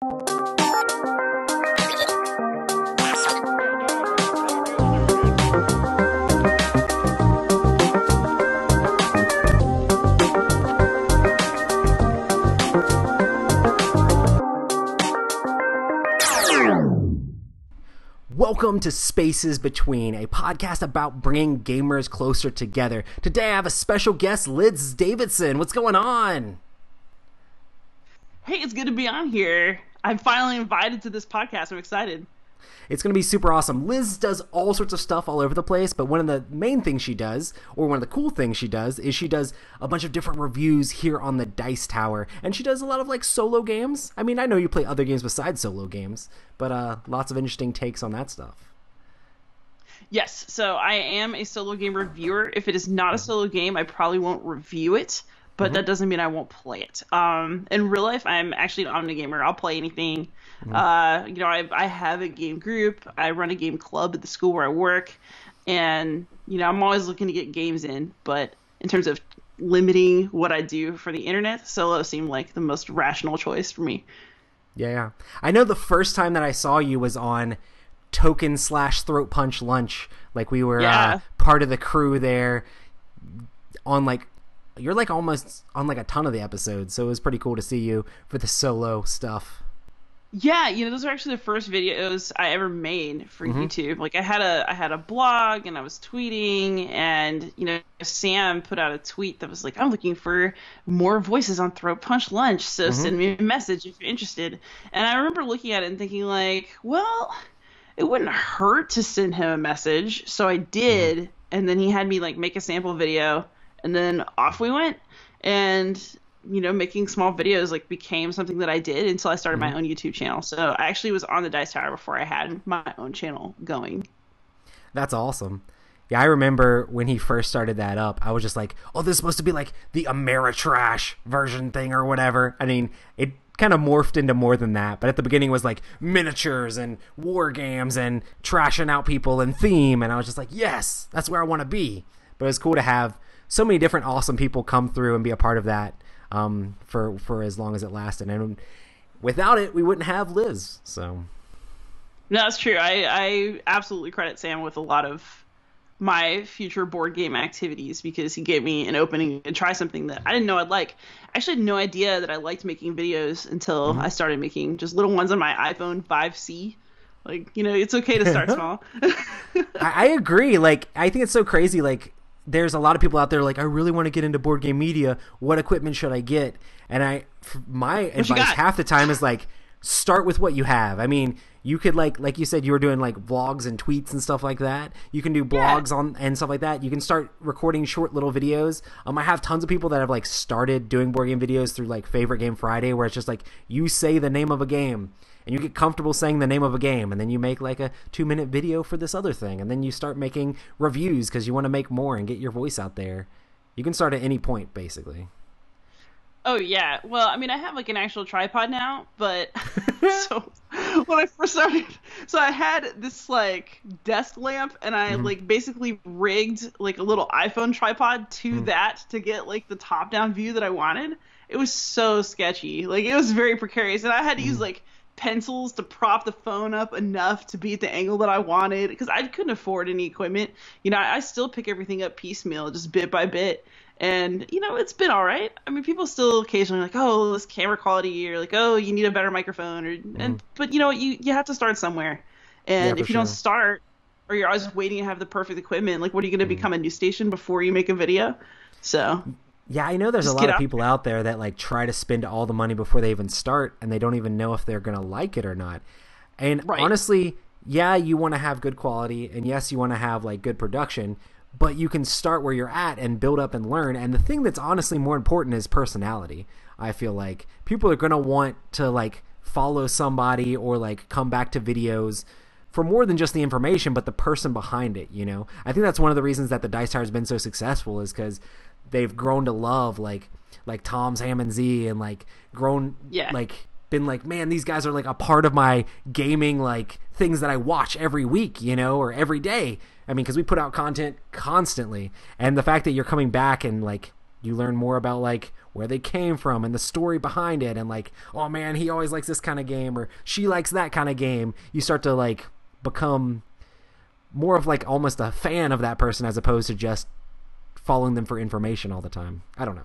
Welcome to Spaces Between, a podcast about bringing gamers closer together. Today I have a special guest, Liz Davidson. What's going on? Hey, it's good to be on here. I'm finally invited to this podcast. I'm excited. It's going to be super awesome. Liz does all sorts of stuff all over the place, but one of the main things she does, or one of the cool things she does, is she does a bunch of different reviews here on the Dice Tower, and she does a lot of like solo games. I mean, I know you play other games besides solo games, but lots of interesting takes on that stuff. Yes, so I am a solo game reviewer. If it is not a solo game, I probably won't review it, but that doesn't mean I won't play it. In real life, I'm actually an omni-gamer. I'll play anything. I have a game group. I run a game club at the school where I work, and I'm always looking to get games in. But in terms of limiting what I do for the internet, solo seemed like the most rational choice for me. Yeah. I know the first time that I saw you was on Token/Throat Punch Lunch. Like we were part of the crew there on you're like almost on like a ton of the episodes, so it was pretty cool to see you for the solo stuff. Yeah, those are actually the first videos I ever made for YouTube. Like I had a blog and I was tweeting, and Sam put out a tweet that was like, I'm looking for more voices on Throat Punch Lunch, so send me a message if you're interested. And I remember looking at it and thinking like, well, it wouldn't hurt to send him a message. So I did, and then he had me like make a sample video, and then off we went. And making small videos like became something that I did until I started my own YouTube channel. So I actually was on the Dice Tower before I had my own channel going. That's awesome. Yeah, I remember when he first started that up, I was just like, oh, this is supposed to be like the Ameritrash version thing or whatever. I mean, it kind of morphed into more than that, but at the beginning it was like miniatures and war games and trashing out people and theme, and I was just like, yes, that's where I want to be. But it was cool to have so many different awesome people come through and be a part of that. For as long as it lasted, and without it we wouldn't have Liz. So no, that's true. I absolutely credit Sam with a lot of my future board game activities, because he gave me an opening to try something that I didn't know I'd like. I actually had no idea that I liked making videos until I started making just little ones on my iPhone 5C. Like, it's okay to start small. I agree. Like, I think it's so crazy. Like, there's a lot of people out there like, I really want to get into board game media. What equipment should I get? And my advice half the time is like, start with what you have. I mean, you could like you said, you were doing like vlogs and tweets and stuff like that. You can do blogs and stuff like that. You can start recording short little videos. I have tons of people that have like started doing board game videos through like Favorite Game Friday, where it's just like you say the name of a game and you get comfortable saying the name of a game, and then you make like a 2-minute video for this other thing, and then you start making reviews because you want to make more and get your voice out there. You can start at any point, basically. Oh yeah, well, I mean, I have like an actual tripod now, but so when I first started, so I had this like desk lamp, and I like basically rigged like a little iPhone tripod to that to get like the top down view that I wanted. It was so sketchy, like it was very precarious, and I had to use like pencils to prop the phone up enough to be at the angle that I wanted, because I couldn't afford any equipment. I still pick everything up piecemeal, just bit by bit. And, it's been all right. I mean, people still occasionally like, oh, this camera quality, or like, oh, you need a better microphone. But you have to start somewhere. And if you don't start, or you're always waiting to have the perfect equipment, like, what are you going to become, a news station before you make a video? So yeah, I know there's a lot of people out there that like try to spend all the money before they even start, and they don't even know if they're going to like it or not. And honestly, yeah, you want to have good quality, and yes, you want to have like good production, but you can start where you're at and build up and learn. And the thing that's honestly more important is personality. I feel like people are going to want to like follow somebody or like come back to videos for more than just the information, but the person behind it. I think that's one of the reasons that the Dice Tower has been so successful, is because they've grown to love like Tom's Ham and Z, and like grown like been like, man, these guys are like a part of my gaming like things that I watch every week, or every day. I mean, because we put out content constantly, and the fact that you're coming back and like you learn more about like where they came from and the story behind it, and like, oh man, he always likes this kind of game, or she likes that kind of game. You start to like become more of like almost a fan of that person as opposed to just following them for information all the time. I don't know.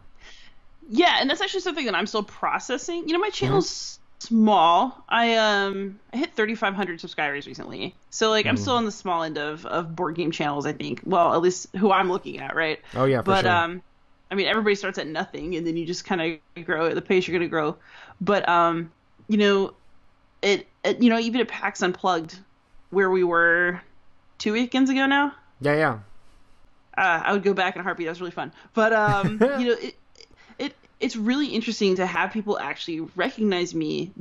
Yeah, and that's actually something that I'm still processing. You know, my channel's small. I hit 3,500 subscribers recently, so like I'm still on the small end of board game channels, I think. Well, at least who I'm looking at, right? Oh yeah, for sure. I mean, everybody starts at nothing, and then you just kind of grow at the pace you're going to grow. But you know, you know, even at PAX Unplugged, where we were 2 weekends ago now. Yeah. I would go back in a heartbeat. That was really fun. But you know, it's really interesting to have people actually recognize me,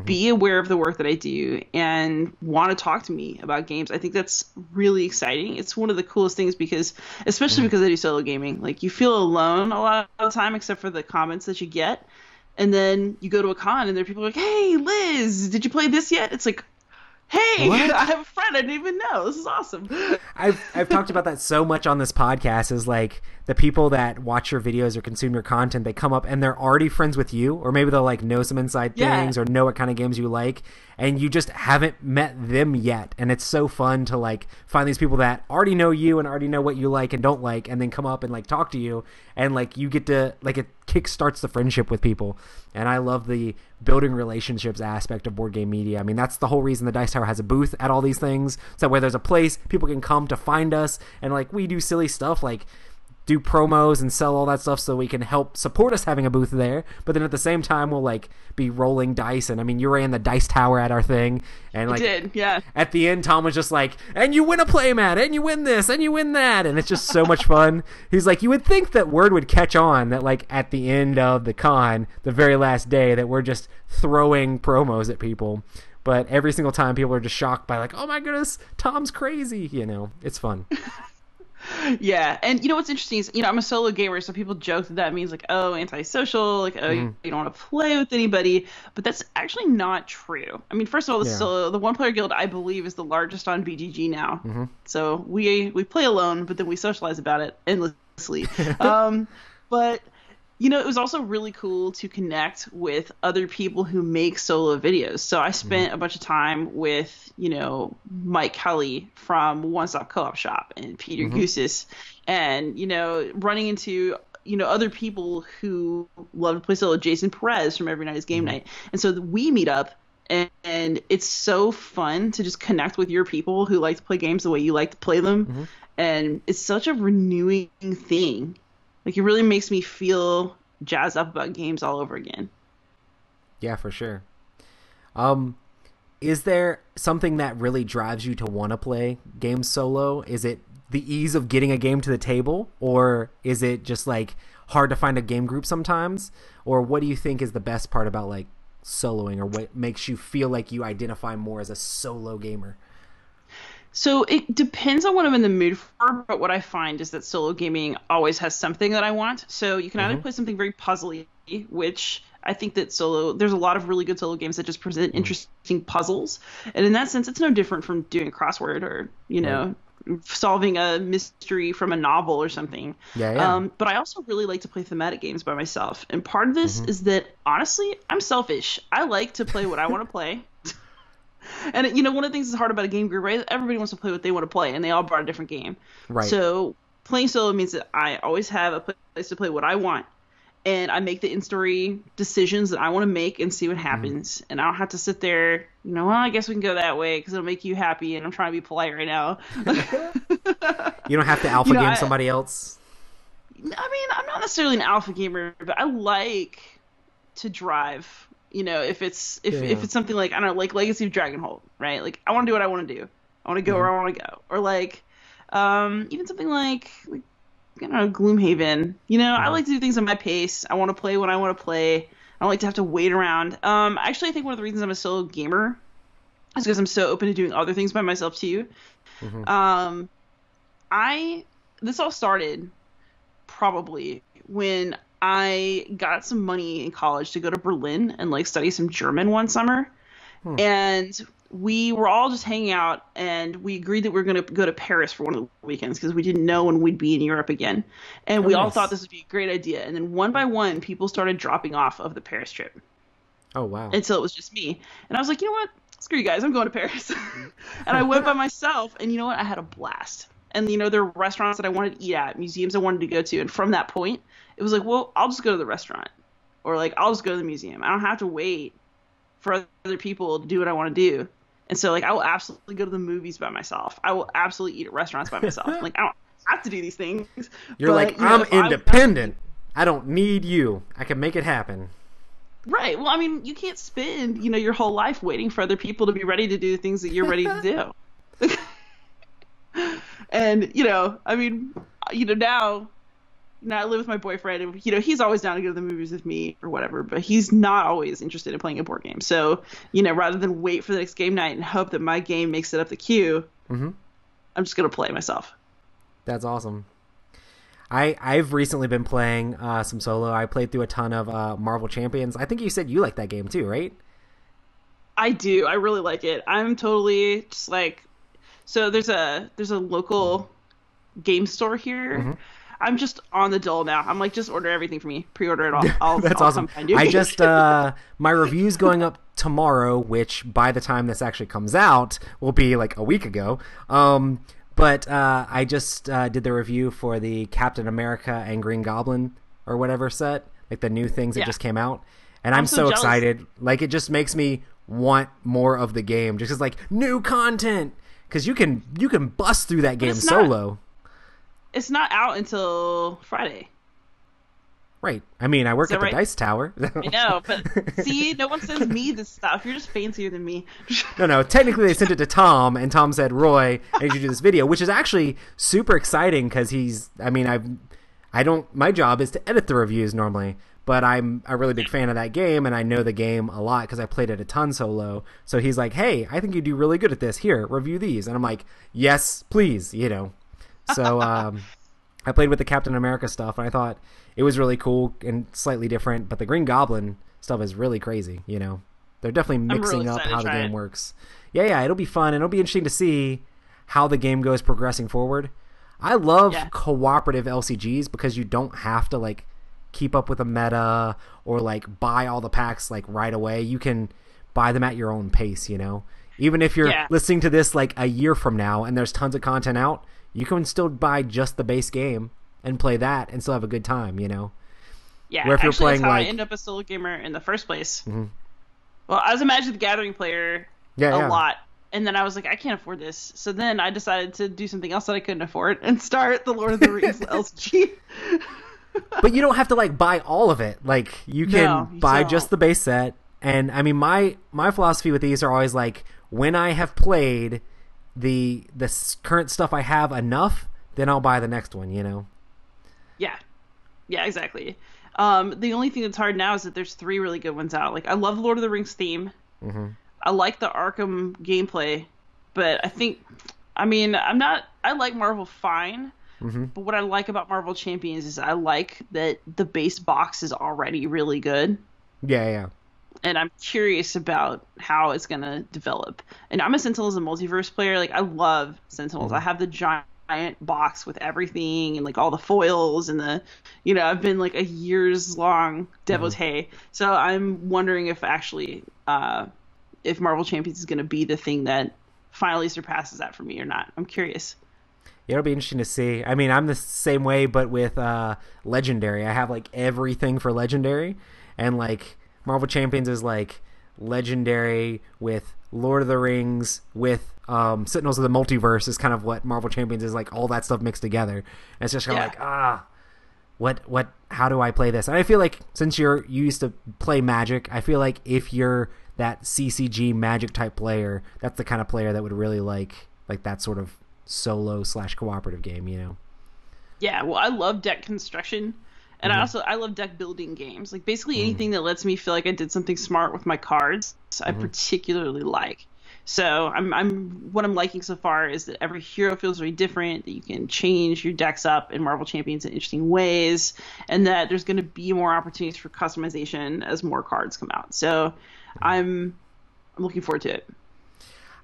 be aware of the work that I do, and want to talk to me about games. I think that's really exciting. It's one of the coolest things because, especially because I do solo gaming, like you feel alone a lot of the time, except for the comments that you get. And then you go to a con and there are people like, hey, Liz, did you play this yet? It's like, hey, what? I have a friend I didn't even know. This is awesome. I've talked about that so much on this podcast, is like the people that watch your videos or consume your content, they come up and they're already friends with you, or maybe they'll like know some inside things or know what kind of games you like, and you just haven't met them yet. And it's so fun to like find these people that already know you and already know what you like and don't like, and then come up and like talk to you, and like you get to like, it kickstarts the friendship with people. And I love the building relationships aspect of board game media. I mean, that's the whole reason the Dice Tower has a booth at all these things, so where there's a place people can come to find us, and like we do silly stuff like do promos and sell all that stuff so we can help support us having a booth there. But then at the same time, we'll like be rolling dice. And I mean, you were in the Dice Tower at our thing, and like at the end, Tom was just like, and you win a playmat, and you win this, and you win that, and it's just so much fun. He's like, you would think that word would catch on that like at the end of the con, the very last day, that we're just throwing promos at people. But every single time, people are just shocked by like, oh my goodness, Tom's crazy. You know, it's fun. Yeah, and you know what's interesting is, you know, I'm a solo gamer, so people joke that means like, oh, antisocial, like, oh, you don't want to play with anybody, but that's actually not true. I mean, first of all, the One Player Guild, I believe, is the largest on BGG now. So we play alone, but then we socialize about it endlessly. But you know, it was also really cool to connect with other people who make solo videos. So I spent a bunch of time with, you know, Mike Kelly from One Stop Co-op Shop and Peter Goosis, and, you know, running into, you know, other people who love to play solo, Jason Perez from Every Night is Game Night. And so we meet up, and it's so fun to just connect with your people who like to play games the way you like to play them. And it's such a renewing thing. Like, it really makes me feel jazzed up about games all over again. Yeah, for sure. Is there something that really drives you to want to play games solo? Is it the ease of getting a game to the table, or is it just like hard to find a game group sometimes? Or what do you think is the best part about like soloing, or what makes you feel like you identify more as a solo gamer? So it depends on what I'm in the mood for, but what I find is that solo gaming always has something that I want. So you can either play something very puzzly, which I think that there's a lot of really good solo games that just present interesting puzzles. And in that sense, it's no different from doing a crossword or, you know, solving a mystery from a novel or something. But I also really like to play thematic games by myself. And part of this is that, honestly, I'm selfish. I like to play what I want to play. And, you know, one of the things that's hard about a game group, right? Everybody wants to play what they want to play, and they all brought a different game. Right. So playing solo means that I always have a place to play what I want, and I make the in-story decisions that I want to make and see what happens. And I don't have to sit there, you know, well, I guess we can go that way because it'll make you happy, and I'm trying to be polite right now. You don't have to alpha game somebody else? I mean, I'm not necessarily an alpha gamer, but I like to drive. You know, if it's something like, I don't know, like Legacy of Dragonhold, right? Like, I want to do what I want to do. I want to go where I want to go. Or like, even something like I don't know, Gloomhaven. You know, I like to do things at my pace. I want to play when I want to play. I don't like to have to wait around. Actually, I think one of the reasons I'm a solo gamer is because I'm so open to doing other things by myself too. This all started probably when I got some money in college to go to Berlin and like study some German one summer. And we were all just hanging out, and we agreed that we were going to go to Paris for one of the weekends because we didn't know when we'd be in Europe again. And we all thought this would be a great idea. And then one by one, people started dropping off of the Paris trip. Oh, wow. Until it was just me. And I was like, you know what? Screw you guys. I'm going to Paris. And I went by myself. And you know what? I had a blast. And, you know, there were restaurants that I wanted to eat at, museums I wanted to go to. And from that point, it was like, well, I'll just go to the restaurant. Or, like, I'll just go to the museum. I don't have to wait for other people to do what I want to do. And so, like, I will absolutely go to the movies by myself. I will absolutely eat at restaurants by myself. Like, I don't have to do these things. You're like, I'm independent. I don't need you. I can make it happen. Right. Well, I mean, you can't spend, you know, your whole life waiting for other people to be ready to do the things that you're ready to do. And, you know, I mean, you know, now I live with my boyfriend, and, you know, he's always down to go to the movies with me or whatever, but he's not always interested in playing a board game. So, you know, rather than wait for the next game night and hope that my game makes it up the queue, I'm just going to play myself. That's awesome. I've recently been playing some solo. I played through a ton of Marvel Champions. I think you said you like that game too, right? I do. I really like it. I'm totally just like, so there's a local game store here. I'm just on the dole now. I'm like, just order everything for me. Pre-order it all. That's awesome. I just my review's going up tomorrow, which by the time this actually comes out will be like a week ago. But I just did the review for the Captain America and Green Goblin or whatever set, like the new things that just came out. And I'm so excited. Like, it just makes me want more of the game, just 'cause, like, new content. Because you can bust through that game solo. It's not out until Friday. Right. I mean, I work at the Dice Tower. I know, but see, no one sends me this stuff. You're just fancier than me. No. Technically, they sent it to Tom, and Tom said, "Roy, I need you to do this video," which is actually super exciting because my job is to edit the reviews normally, but I'm a really big fan of that game, and I know the game a lot because I played it a ton solo. So he's like, "Hey, I think you do really good at this. Here, review these," and I'm like, "Yes, please," you know. So I played with the Captain America stuff, and I thought it was really cool and slightly different, but the Green Goblin stuff is really crazy, you know. They're definitely mixing up how the game works. Yeah, it'll be fun, and it'll be interesting to see how the game goes progressing forward. I love cooperative LCGs because you don't have to, like, keep up with a meta or, like, buy all the packs, like, right away. You can buy them at your own pace, you know. Even if you're listening to this, like, a year from now and there's tons of content out, you can still buy just the base game and play that and still have a good time, you know? Yeah, where if you're playing, that's how I ended up a solo gamer in the first place. Well, I was a Magic the Gathering player a lot, and then I was like, I can't afford this. So then I decided to do something else that I couldn't afford and start the Lord of the Rings LCG. But you don't have to, like, buy all of it. Like, you can buy just the base set. And, I mean, my philosophy with these are always, like, when I have played the current stuff I have enough, then I'll buy the next one, you know? Yeah, exactly. The only thing that's hard now is that there's 3 really good ones out. Like, I love Lord of the Rings theme. I like the Arkham gameplay, but I like Marvel fine, but what I like about Marvel Champions is I like that the base box is already really good. Yeah. And I'm curious about how it's going to develop. And I'm a Sentinels and Multiverse player. Like, I love Sentinels. I have the giant box with everything and, like, all the foils and I've been, like, a years-long devotee. So I'm wondering if actually if Marvel Champions is going to be the thing that finally surpasses that for me or not. I'm curious. Yeah, it'll be interesting to see. I mean, I'm the same way, but with Legendary. I have, like, everything for Legendary. And, like, Marvel Champions is, like, Legendary with Lord of the Rings with Sentinels of the Multiverse is kind of what Marvel Champions is, like, all that stuff mixed together. And it's just kind of like, how do I play this? And I feel like since you used to play Magic, I feel like if you're that CCG Magic type player, that's the kind of player that would really like that sort of solo / cooperative game, you know? Yeah, well, I love deck construction. And I love deck building games. Like, basically anything that lets me feel like I did something smart with my cards, I particularly like. So what I'm liking so far is that every hero feels very different, that you can change your decks up in Marvel Champions in interesting ways, and that there's going to be more opportunities for customization as more cards come out. So I'm looking forward to it.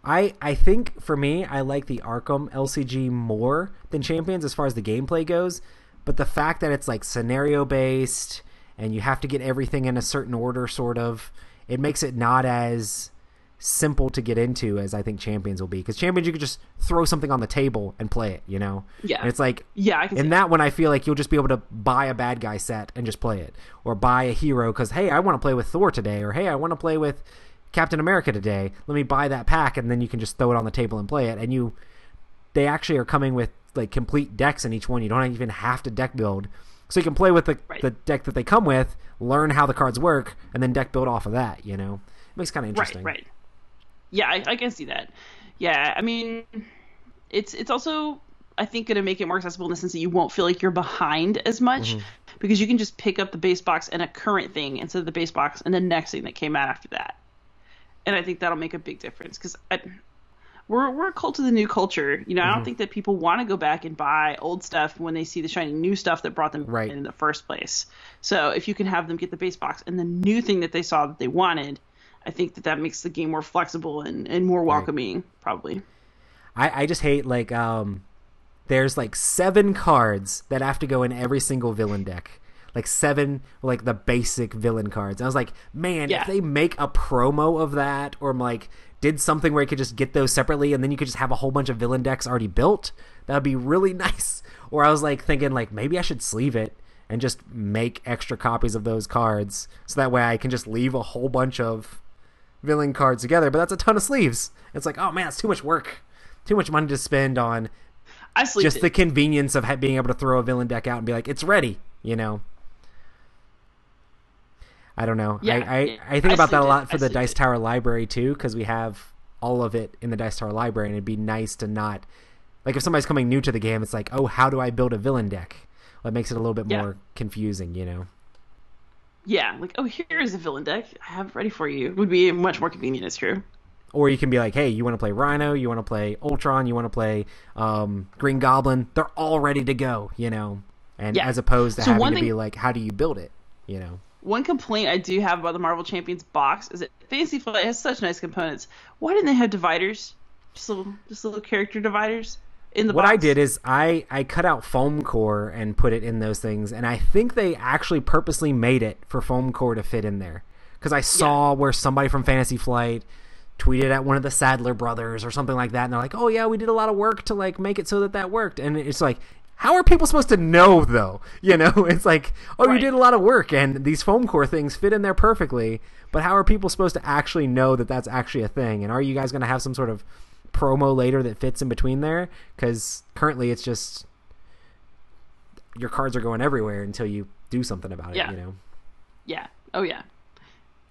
I think for me, I like the Arkham LCG more than Champions as far as the gameplay goes. But the fact that it's like scenario based and you have to get everything in a certain order, sort of, it makes it not as simple to get into as I think Champions will be. Because Champions, you could just throw something on the table and play it, you know? Yeah. And it's like, yeah, I can in that one, I feel like you'll just be able to buy a bad guy set and just play it. Or buy a hero because, hey, I want to play with Thor today. Or, hey, I want to play with Captain America today. Let me buy that pack, and then you can just throw it on the table and play it. And they actually are coming with like complete decks in each one. You don't even have to deck build. So you can play with the deck that they come with, learn how the cards work, and then deck build off of that, you know? It makes it kind of interesting. Right. Yeah, I can see that. Yeah, I mean, it's also, I think, going to make it more accessible in the sense that you won't feel like you're behind as much because you can just pick up the base box and a current thing instead of the base box and the next thing that came out after that. And I think that'll make a big difference because we're a cult of the new culture. You know, I don't think that people want to go back and buy old stuff when they see the shiny new stuff that brought them in the first place. So if you can have them get the base box and the new thing that they saw that they wanted, I think that makes the game more flexible and more welcoming, probably. I just hate, like, there's, like, 7 cards that have to go in every single villain deck. Like, 7, like, the basic villain cards. And I was like, man, if they make a promo of that or, like, did something where you could just get those separately and then you could just have a whole bunch of villain decks already built, that would be really nice. Or I was, like, thinking, like, maybe I should sleeve it and just make extra copies of those cards so that way I can just leave a whole bunch of villain cards together, but that's a ton of sleeves. It's like, oh man, it's too much work, too much money to spend on just the convenience of being able to throw a villain deck out and be like, it's ready, you know? I don't know. Yeah, I think about that a lot for the Dice Tower library too, because we have all of it in the Dice Tower library, and it'd be nice to not, like, if somebody's coming new to the game, it's like, oh, how do I build a villain deck? Well, it makes it a little bit more confusing, you know? Yeah, like, oh, here's a villain deck I have ready for you. Would be much more convenient, it's true. Or you can be like, hey, you want to play Rhino, you want to play Ultron, you want to play Green Goblin. They're all ready to go, you know? And as opposed to having to be like, how do you build it, you know? One complaint I do have about the Marvel Champions box is that Fantasy Flight has such nice components. Why didn't they have dividers? Just little character dividers? What I did is I cut out foam core and put it in those things, and I think they actually purposely made it for foam core to fit in there, because I saw where somebody from Fantasy Flight tweeted at one of the Sadler brothers or something like that, and they're like, oh yeah, we did a lot of work to like make it so that worked. And it's like, how are people supposed to know though? You know, it's like, oh, you did a lot of work and these foam core things fit in there perfectly, but how are people supposed to actually know that that's actually a thing? And are you guys going to have some sort of promo later that fits in between there? Because currently it's just your cards are going everywhere until you do something about it, you know? Yeah. Oh yeah.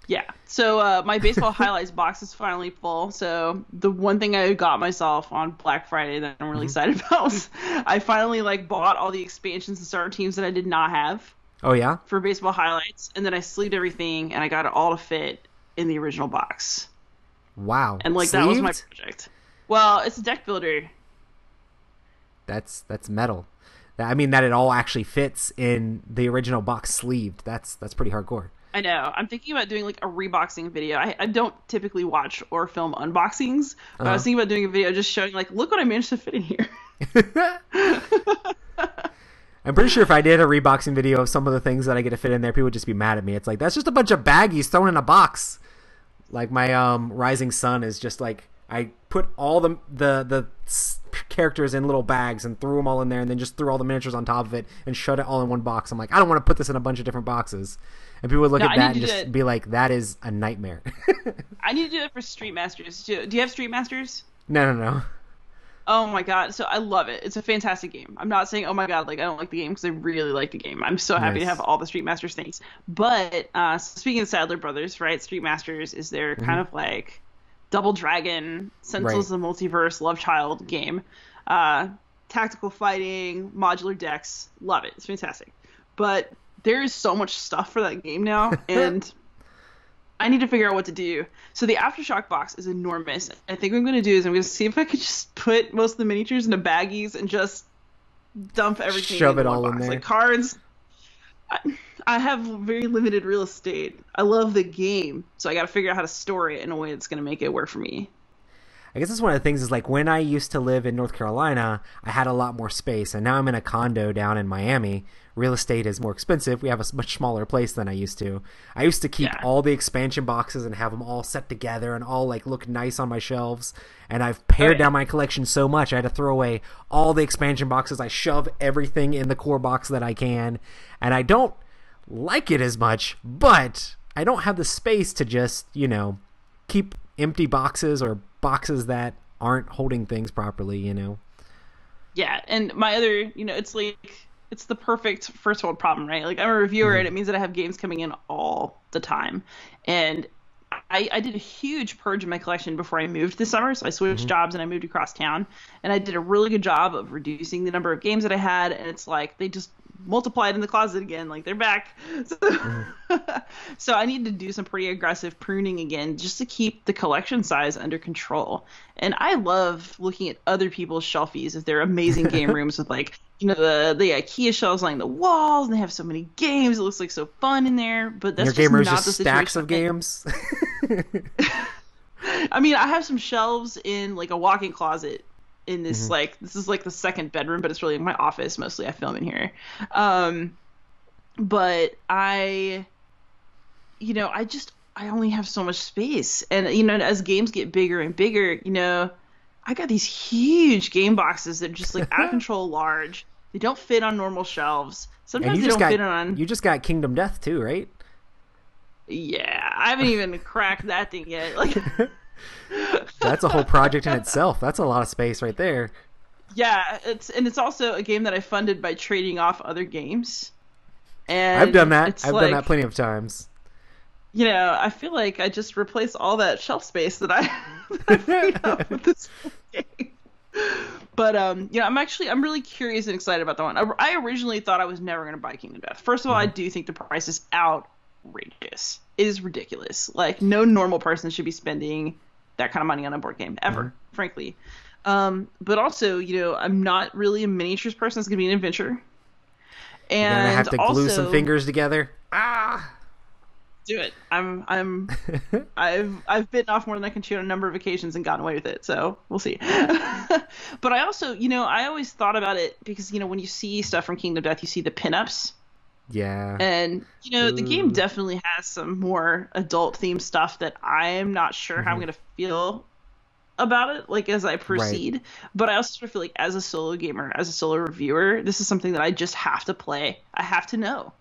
Yeah. So my baseball highlights box is finally full. So the one thing I got myself on Black Friday that I'm really excited about was I finally like bought all the expansions and starter teams that I did not have. Oh yeah? For baseball highlights, and then I sleeved everything and I got it all to fit in the original box. Wow. And like sleeved? That was my project. Well, it's a deck builder. That's metal. I mean, that it all actually fits in the original box sleeved. That's pretty hardcore. I know. I'm thinking about doing like a reboxing video. I don't typically watch or film unboxings, but I was thinking about doing a video just showing like, look what I managed to fit in here. I'm pretty sure if I did a reboxing video of some of the things that I get to fit in there, people would just be mad at me. It's like, that's just a bunch of baggies thrown in a box. Like my Rising Sun is just like, I put all the characters in little bags and threw them all in there, and then just threw all the miniatures on top of it and shut it all in one box. I'm like, I don't want to put this in a bunch of different boxes. And people would look at that and just be like, that is a nightmare. I need to do that for Street Masters too. Do you have Street Masters? No. Oh my god, so I love it. It's a fantastic game. I'm not saying, oh my god, like I don't like the game, because I really like the game. I'm so happy to have all the Street Masters things. But speaking of Sadler Brothers, right, Street Masters is their kind of like Double Dragon, Senseless of the Multiverse, Love Child game. Tactical fighting, modular decks. Love it. It's fantastic. But there is so much stuff for that game now, and I need to figure out what to do. So the Aftershock box is enormous. I think what I'm going to do is I'm going to see if I could just put most of the miniatures into baggies and just dump everything Shove into it one all box. in there. Like cards. I have very limited real estate. I love the game, so I got to figure out how to store it in a way that's going to make it work for me. I guess that's one of the things is like when I used to live in North Carolina, I had a lot more space, and now I'm in a condo down in Miami. Real estate is more expensive. We have a much smaller place than I used to. I used to keep all the expansion boxes and have them all set together and all like look nice on my shelves. And I've pared down my collection so much I had to throw away all the expansion boxes. I shove everything in the core box that I can, and I don't like it as much, but I don't have the space to just, you know, keep empty boxes or boxes that aren't holding things properly, you know. Yeah, and my other, you know, it's like it's the perfect first world problem, right? Like I'm a reviewer and it means that I have games coming in all the time. And I did a huge purge in my collection before I moved this summer. So I switched jobs and I moved across town, and I did a really good job of reducing the number of games that I had. And it's like they just multiplied in the closet again, like they're back. So I need to do some pretty aggressive pruning again just to keep the collection size under control. And I love looking at other people's shelfies of their amazing game rooms with like, you know, the IKEA shelves lining the walls, and they have so many games. It looks like so fun in there, but that's your game room's not just the stacks situation. of games. I mean, I have some shelves in like a walk-in closet in this like this is like the second bedroom, but it's really my office. Mostly I film in here. But I only have so much space, and you know, as games get bigger and bigger, you know, I got these huge game boxes that are just like out of control large. They don't fit on normal shelves. Sometimes they don't fit on. You just got Kingdom Death too, right? Yeah, I haven't even cracked that thing yet. Like, that's a whole project in itself. That's a lot of space right there. Yeah, it's also a game that I funded by trading off other games. And I've done that. I've done that plenty of times. You know, I feel like I just replaced all that shelf space that I freed up with this game. But you know, I'm really curious and excited about the one. I originally thought I was never going to buy Kingdom Death. First of all, I do think the price is outrageous. It is ridiculous. Like, no normal person should be spending that kind of money on a board game ever, frankly. But also, you know, I'm not really a miniatures person. It's going to be an adventure. And you're gonna have to glue some fingers together. Do it. I've bitten off more than I can chew on a number of occasions and gotten away with it. So we'll see. But I also, you know, I always thought about it because, you know, when you see stuff from Kingdom Death, you see the pinups. Yeah. And, you know, the game definitely has some more adult themed stuff that I'm not sure how I'm going to feel about it, like, as I proceed. Right. But I also sort of feel like as a solo gamer, as a solo reviewer, this is something that I just have to play. I have to know.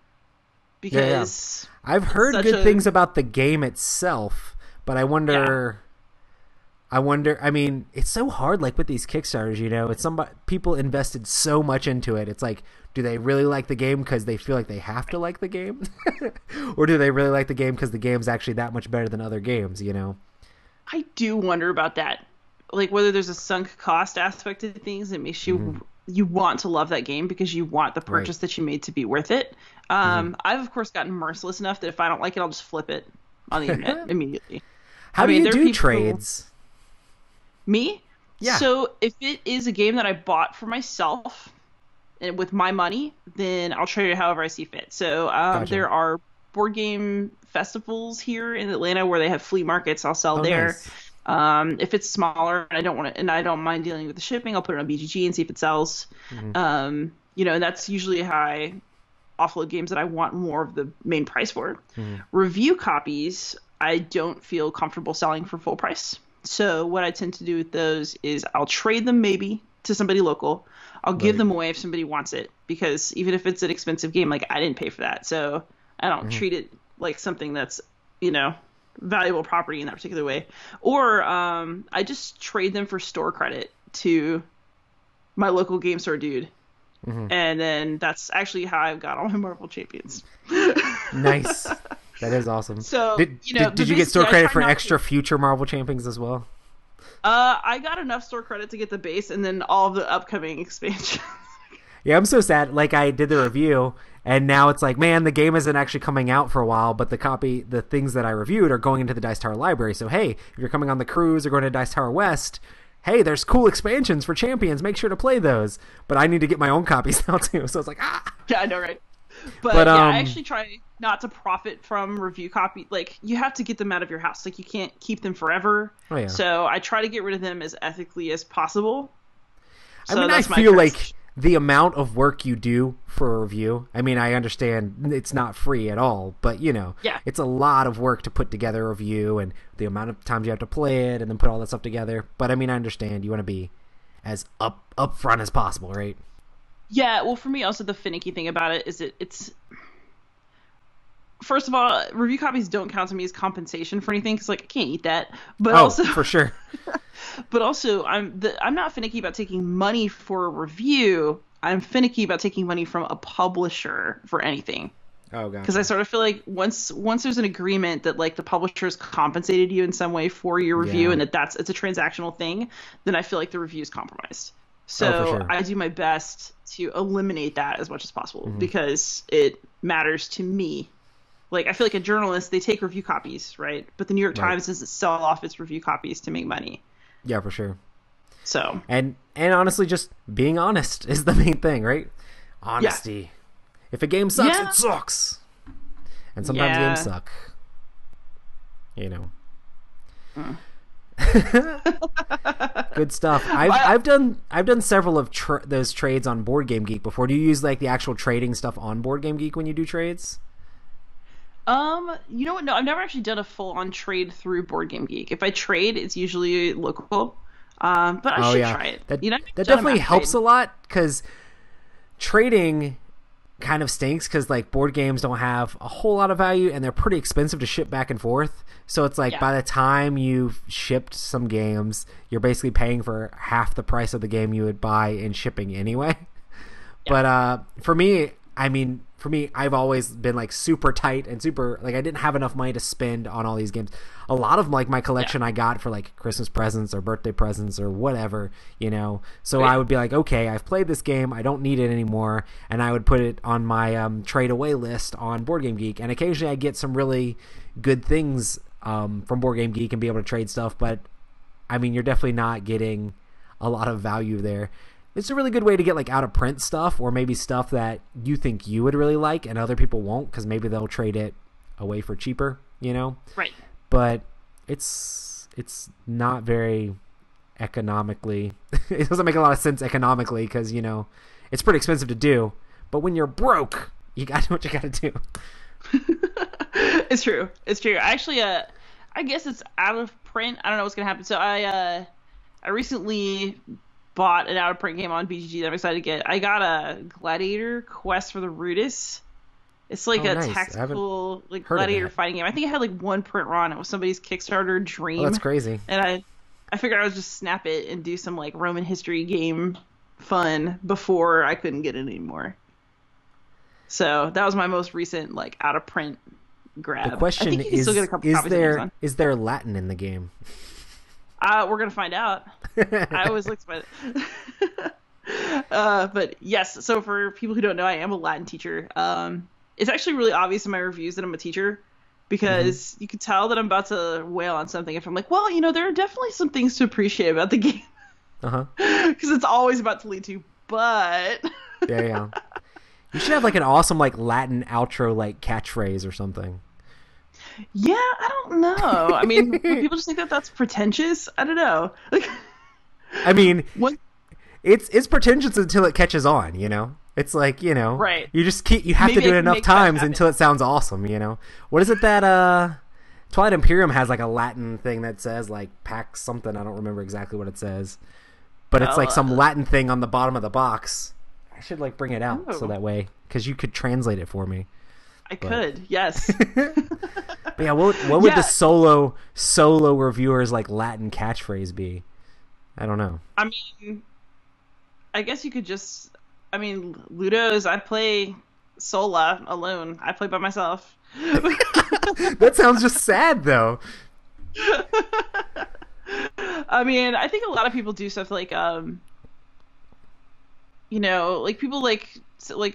Because I've heard good things about the game itself, but I wonder, I mean, it's so hard, like with these Kickstarters, you know, people invested so much into it. It's like, do they really like the game because they feel like they have to like the game? Or do they really like the game because the game's actually that much better than other games, you know? I do wonder about that. Like, whether there's a sunk cost aspect to things that makes you want to love that game because you want the purchase that you made to be worth it. I've, of course, gotten merciless enough that if I don't like it, I'll just flip it on the internet immediately. How do you do trades? Me? Yeah. So if it is a game that I bought for myself and with my money, then I'll trade it however I see fit. So there are board game festivals here in Atlanta where they have flea markets. I'll sell there. Nice. If it's smaller and I don't mind dealing with the shipping, I'll put it on BGG and see if it sells. You know, and that's usually how I offload games that I want more of the main price for. Review copies, I don't feel comfortable selling for full price. So what I tend to do with those is I'll trade them maybe to somebody local. I'll give them away if somebody wants it, because even if it's an expensive game, like, I didn't pay for that. So I don't treat it like something that's, you know, valuable property in that particular way. Or I just trade them for store credit to my local game store dude. And then that's actually how I've got all my Marvel Champions. Nice. That is awesome. So, did you get store credit for extra future Marvel Champions as well? I got enough store credit to get the base and then all of the upcoming expansions. Yeah, I'm so sad. Like, I did the review, and now it's like, man, the game isn't actually coming out for a while, but the things that I reviewed are going into the Dice Tower library. So, hey, if you're coming on the cruise or going to Dice Tower West, hey, there's cool expansions for Champions. Make sure to play those. But I need to get my own copies now, too. So it's like, Yeah, I know, right? But yeah, I actually try not to profit from review copy. Like, you have to get them out of your house. Like, you can't keep them forever. Oh, yeah. So I try to get rid of them as ethically as possible. So I mean, I feel like the amount of work you do for a review, I mean, I understand it's not free at all, but, you know, it's a lot of work to put together a review and the amount of times you have to play it and then put all that stuff together. But, I mean, I understand you want to be as upfront as possible, right? Yeah, well, for me, also, the finicky thing about it is it's... First of all, review copies don't count to me as compensation for anything, because, like, I can't eat that. But also, for sure. But also, I'm not finicky about taking money for a review. I'm finicky about taking money from a publisher for anything. Oh, gotcha. Because I sort of feel like once there's an agreement that, like, the publisher's compensated you in some way for your review, and it's a transactional thing, then I feel like the review is compromised. So sure. I do my best to eliminate that as much as possible, because it matters to me. Like, I feel like a journalist, they take review copies, right? But the New York Times doesn't sell off its review copies to make money. Yeah, for sure. So. And honestly, just being honest is the main thing, right? Honesty. Yeah. If a game sucks, it sucks. And sometimes games suck. You know. Good stuff. I've done several of those trades on Board Game Geek before. Do you use, like, the actual trading stuff on Board Game Geek when you do trades? You know what? No, I've never actually done a full-on trade through Board Game Geek. If I trade, it's usually local. But I should try it. That definitely helps a lot, because trading kind of stinks, because, like, board games don't have a whole lot of value, and they're pretty expensive to ship back and forth. So it's like by the time you've shipped some games, you're basically paying for half the price of the game you would buy in shipping anyway. Yeah. But for me, I've always been, like, super tight and super, like, I didn't have enough money to spend on all these games. A lot of, like, my collection I got for, like, Christmas presents or birthday presents or whatever, you know. So I would be like, okay, I've played this game, I don't need it anymore, and I would put it on my trade away list on Board Game Geek. And occasionally I get some really good things from Board Game Geek and be able to trade stuff, but I mean, you're definitely not getting a lot of value there. It's a really good way to get, like, out of print stuff, or maybe stuff that you think you would really like and other people won't, because maybe they'll trade it away for cheaper, you know? Right. But it's not very economically it doesn't make a lot of sense economically, because, you know, it's pretty expensive to do, but when you're broke, you got to do what you got to do. It's true. Actually, I guess it's out of print. I don't know what's gonna happen. So I recently bought an out of print game on BGG that I'm excited to get. I got a Gladiator Quest for the Rudis. It's like nice. Tactical, like, gladiator fighting game. I think it had, like, one print run. It was somebody's Kickstarter dream. Oh, that's crazy. And I figured I would just snap it and do some, like, Roman history game fun before I couldn't get it anymore. So that was my most recent, like, out of print grab. The question I think you can still get a couple copies on Amazon. Is there Latin in the game? We're gonna find out. I always look at it. But yes, so for people who don't know, I am a Latin teacher. It's actually really obvious in my reviews that I'm a teacher, because you can tell that I'm about to wail on something if I'm like, well, you know, there are definitely some things to appreciate about the game. Because it's always about to lead to, but yeah. You should have, like, an awesome, like, Latin outro, like, catchphrase or something. Yeah, I don't know. I mean, people just think that that's pretentious. I don't know. I mean, it's pretentious until it catches on, you know? It's like, you know, right. You have to do it enough times until it sounds awesome, you know? What is it that Twilight Imperium has, like, a Latin thing that says, like, Pax something. I don't remember exactly what it says. But it's like some Latin thing on the bottom of the box. I should, like, bring it out so that way, because you could translate it for me. I could, yes. But yeah, what would the solo reviewer's, like, Latin catchphrase be? I don't know. I mean, I guess you could just, Ludo's, I play sola alone. I play by myself. That sounds just sad, though. I mean, I think a lot of people do stuff like, you know, like, people like,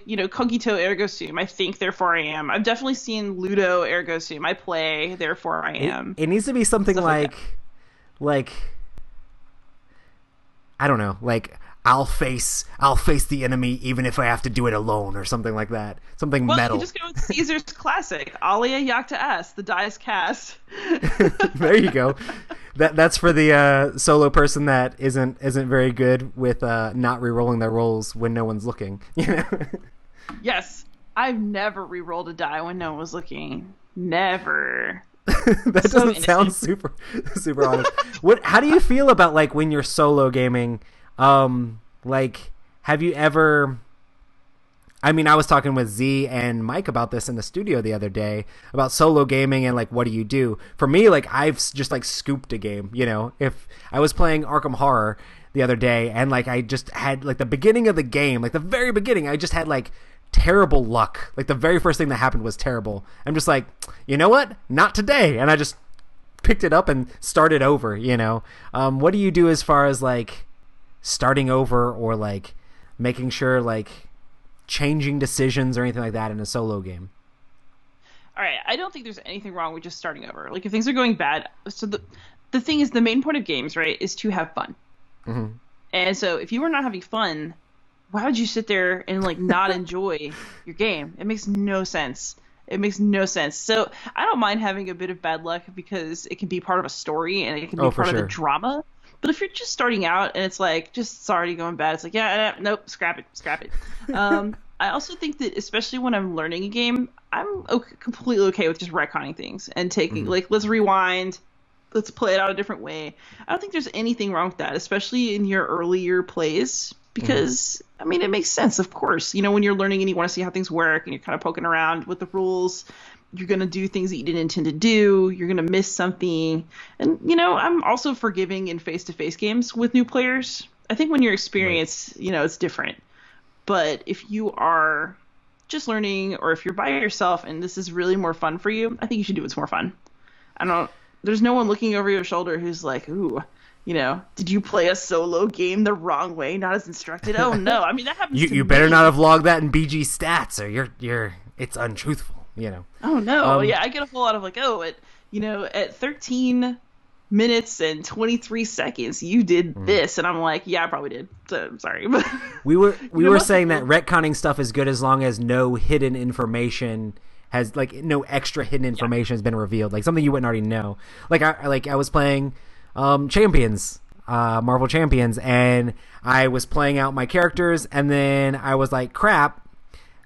you know, Cogito ergo sum. I think, therefore I am. I've definitely seen Ludo ergo sum. I play, therefore I am. It needs to be something like I don't know, like, I'll face the enemy even if I have to do it alone, or something like that. Something metal. You just go with Caesar's classic, Alia Yacta S, the die is cast. There you go. That's for the solo person that isn't very good with not re-rolling their rolls when no one's looking. You know? Yes, I've never re-rolled a die when no one was looking. Never. That so doesn't sound super honest. How do you feel about like when you're solo gaming? Like, have you ever? I mean, I was talking with Z and Mike about this in the studio the other day about solo gaming and like what do you do? For me, like I've just like scooped a game. You know, if I was playing Arkham Horror the other day and like I just had like the beginning of the game, like the very beginning, I just had like terrible luck. Like the very first thing that happened was terrible. I'm just like, you know what? Not today. And I just picked it up and started over, you know? What do you do as far as like starting over or like making sure like changing decisions or anything like that in a solo game? All right. I don't think there's anything wrong with just starting over. Like if things are going bad. So the thing is, the main point of games, right, is to have fun. Mm-hmm. And so if you are not having fun, why would you sit there and like not enjoy your game? It makes no sense. It makes no sense. So I don't mind having a bit of bad luck because it can be part of a story and it can be part of the drama. But if you're just starting out and it's like just it's already going bad, it's like nope, scrap it. I also think that especially when I'm learning a game, I'm completely okay with just retconning things and taking like let's rewind, let's play it out a different way. I don't think there's anything wrong with that, especially in your earlier plays. Because, I mean, it makes sense, of course. You know, when you're learning and you want to see how things work and you're kind of poking around with the rules, you're going to do things that you didn't intend to do. You're going to miss something. And, you know, I'm also forgiving in face-to-face games with new players. I think when you're experienced, you know, it's different. But if you are just learning or if you're by yourself and this is really more fun for you, I think you should do what's more fun. There's no one looking over your shoulder who's like, ooh, you know, did you play a solo game the wrong way, not as instructed? Oh no, I mean that happens. You better not have logged that in BG stats, or it's untruthful. You know. Oh no, yeah, I get a whole lot of like, at 13 minutes and 23 seconds, you did this, and I'm like, yeah, I probably did. So I'm sorry, but we were saying that retconning stuff is good as long as no hidden information has like no extra hidden information has been revealed, like something you wouldn't already know. Like I was playing. Champions, Marvel Champions, and I was playing out my characters, and then I was like, crap,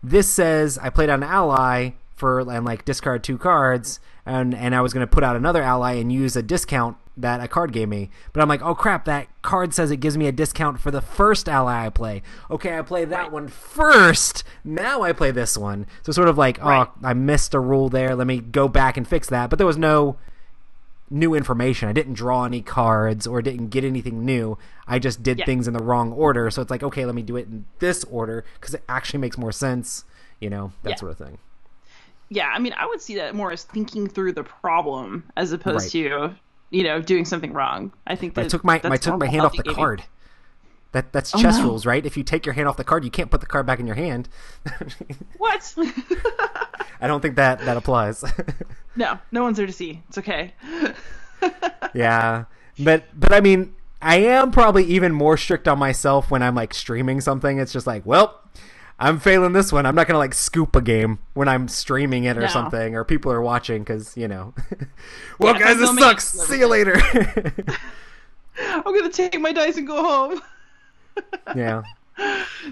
this says I played out an ally and like discard 2 cards, and I was going to put out another ally and use a discount that a card gave me, but I'm like, oh crap, that card says it gives me a discount for the first ally I play. Okay, I play that one first, now I play this one. So sort of like, oh, I missed a rule there, let me go back and fix that, but there was no new information. I didn't draw any cards or didn't get anything new. I just did things in the wrong order. So it's like, okay, let me do it in this order because it actually makes more sense, you know, that sort of thing. Yeah, I mean, I would see that more as thinking through the problem as opposed to, you know, doing something wrong. I think that I took my hand off the card. That's chess rules, right? If you take your hand off the card, you can't put the card back in your hand. What? I don't think that applies. No one's there to see. It's okay. Yeah, but I mean, I am probably even more strict on myself when I'm like streaming something. It's just like, well, I'm failing this one. I'm not gonna like scoop a game when I'm streaming it or something, or people are watching because you know. Well, guys, this sucks. See you later. I'm gonna take my dice and go home. Yeah.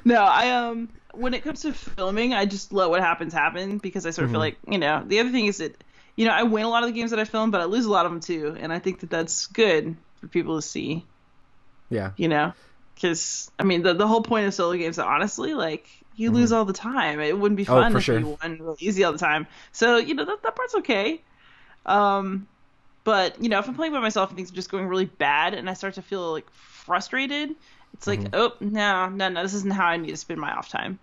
No, when it comes to filming, I just let what happens happen because I sort of feel like, you know, the other thing is that, you know, I win a lot of the games that I film, but I lose a lot of them too, and I think that that's good for people to see. Yeah. You know, because I mean, the whole point of solo games, honestly, like you lose all the time. It wouldn't be fun if you won really easy all the time. So you know that part's okay. But you know, if I'm playing by myself and things are just going really bad, and I start to feel like frustrated. It's like, oh, no, this isn't how I need to spend my off time.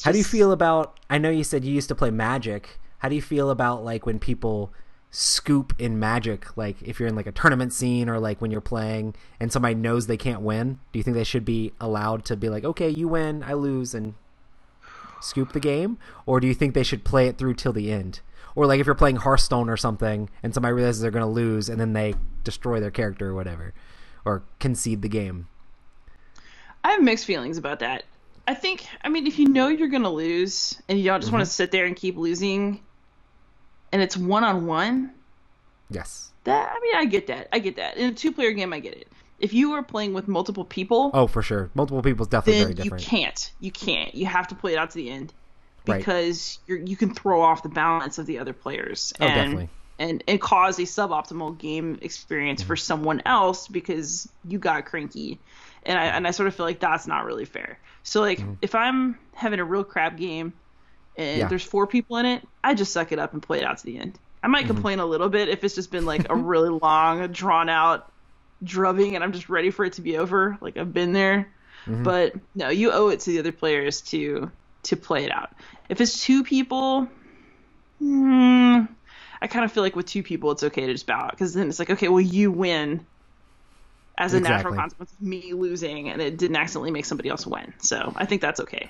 How do you feel about, I know you said you used to play Magic. How do you feel about, like, when people scoop in Magic? Like, if you're in, like, a tournament scene or, like, when you're playing and somebody knows they can't win, do you think they should be allowed to be like, okay, you win, I lose, and scoop the game? Or do you think they should play it through till the end? Or, like, if you're playing Hearthstone or something and somebody realizes they're going to lose and then they destroy their character or whatever. Or concede the game. I have mixed feelings about that. I mean, if you know you're going to lose and you don't just want to sit there and keep losing and it's one-on-one. Yes. I get that. In a 2-player game, I get it. If you are playing with multiple people. Oh, for sure. Multiple people is definitely very different. You can't. You have to play it out to the end because you can throw off the balance of the other players. Oh, definitely. And cause a suboptimal game experience for someone else because you got cranky. And I sort of feel like that's not really fair. So, like, if I'm having a real crap game and there's 4 people in it, I just suck it up and play it out to the end. I might complain a little bit if it's just been, like, a really long, drawn-out drubbing and I'm just ready for it to be over. Like, I've been there. But, no, you owe it to the other players to play it out. If it's 2 people, I kind of feel like with 2 people it's okay to just bow out. Because then it's like, okay, well, you win as a natural consequence of me losing, and it didn't accidentally make somebody else win. So I think that's okay.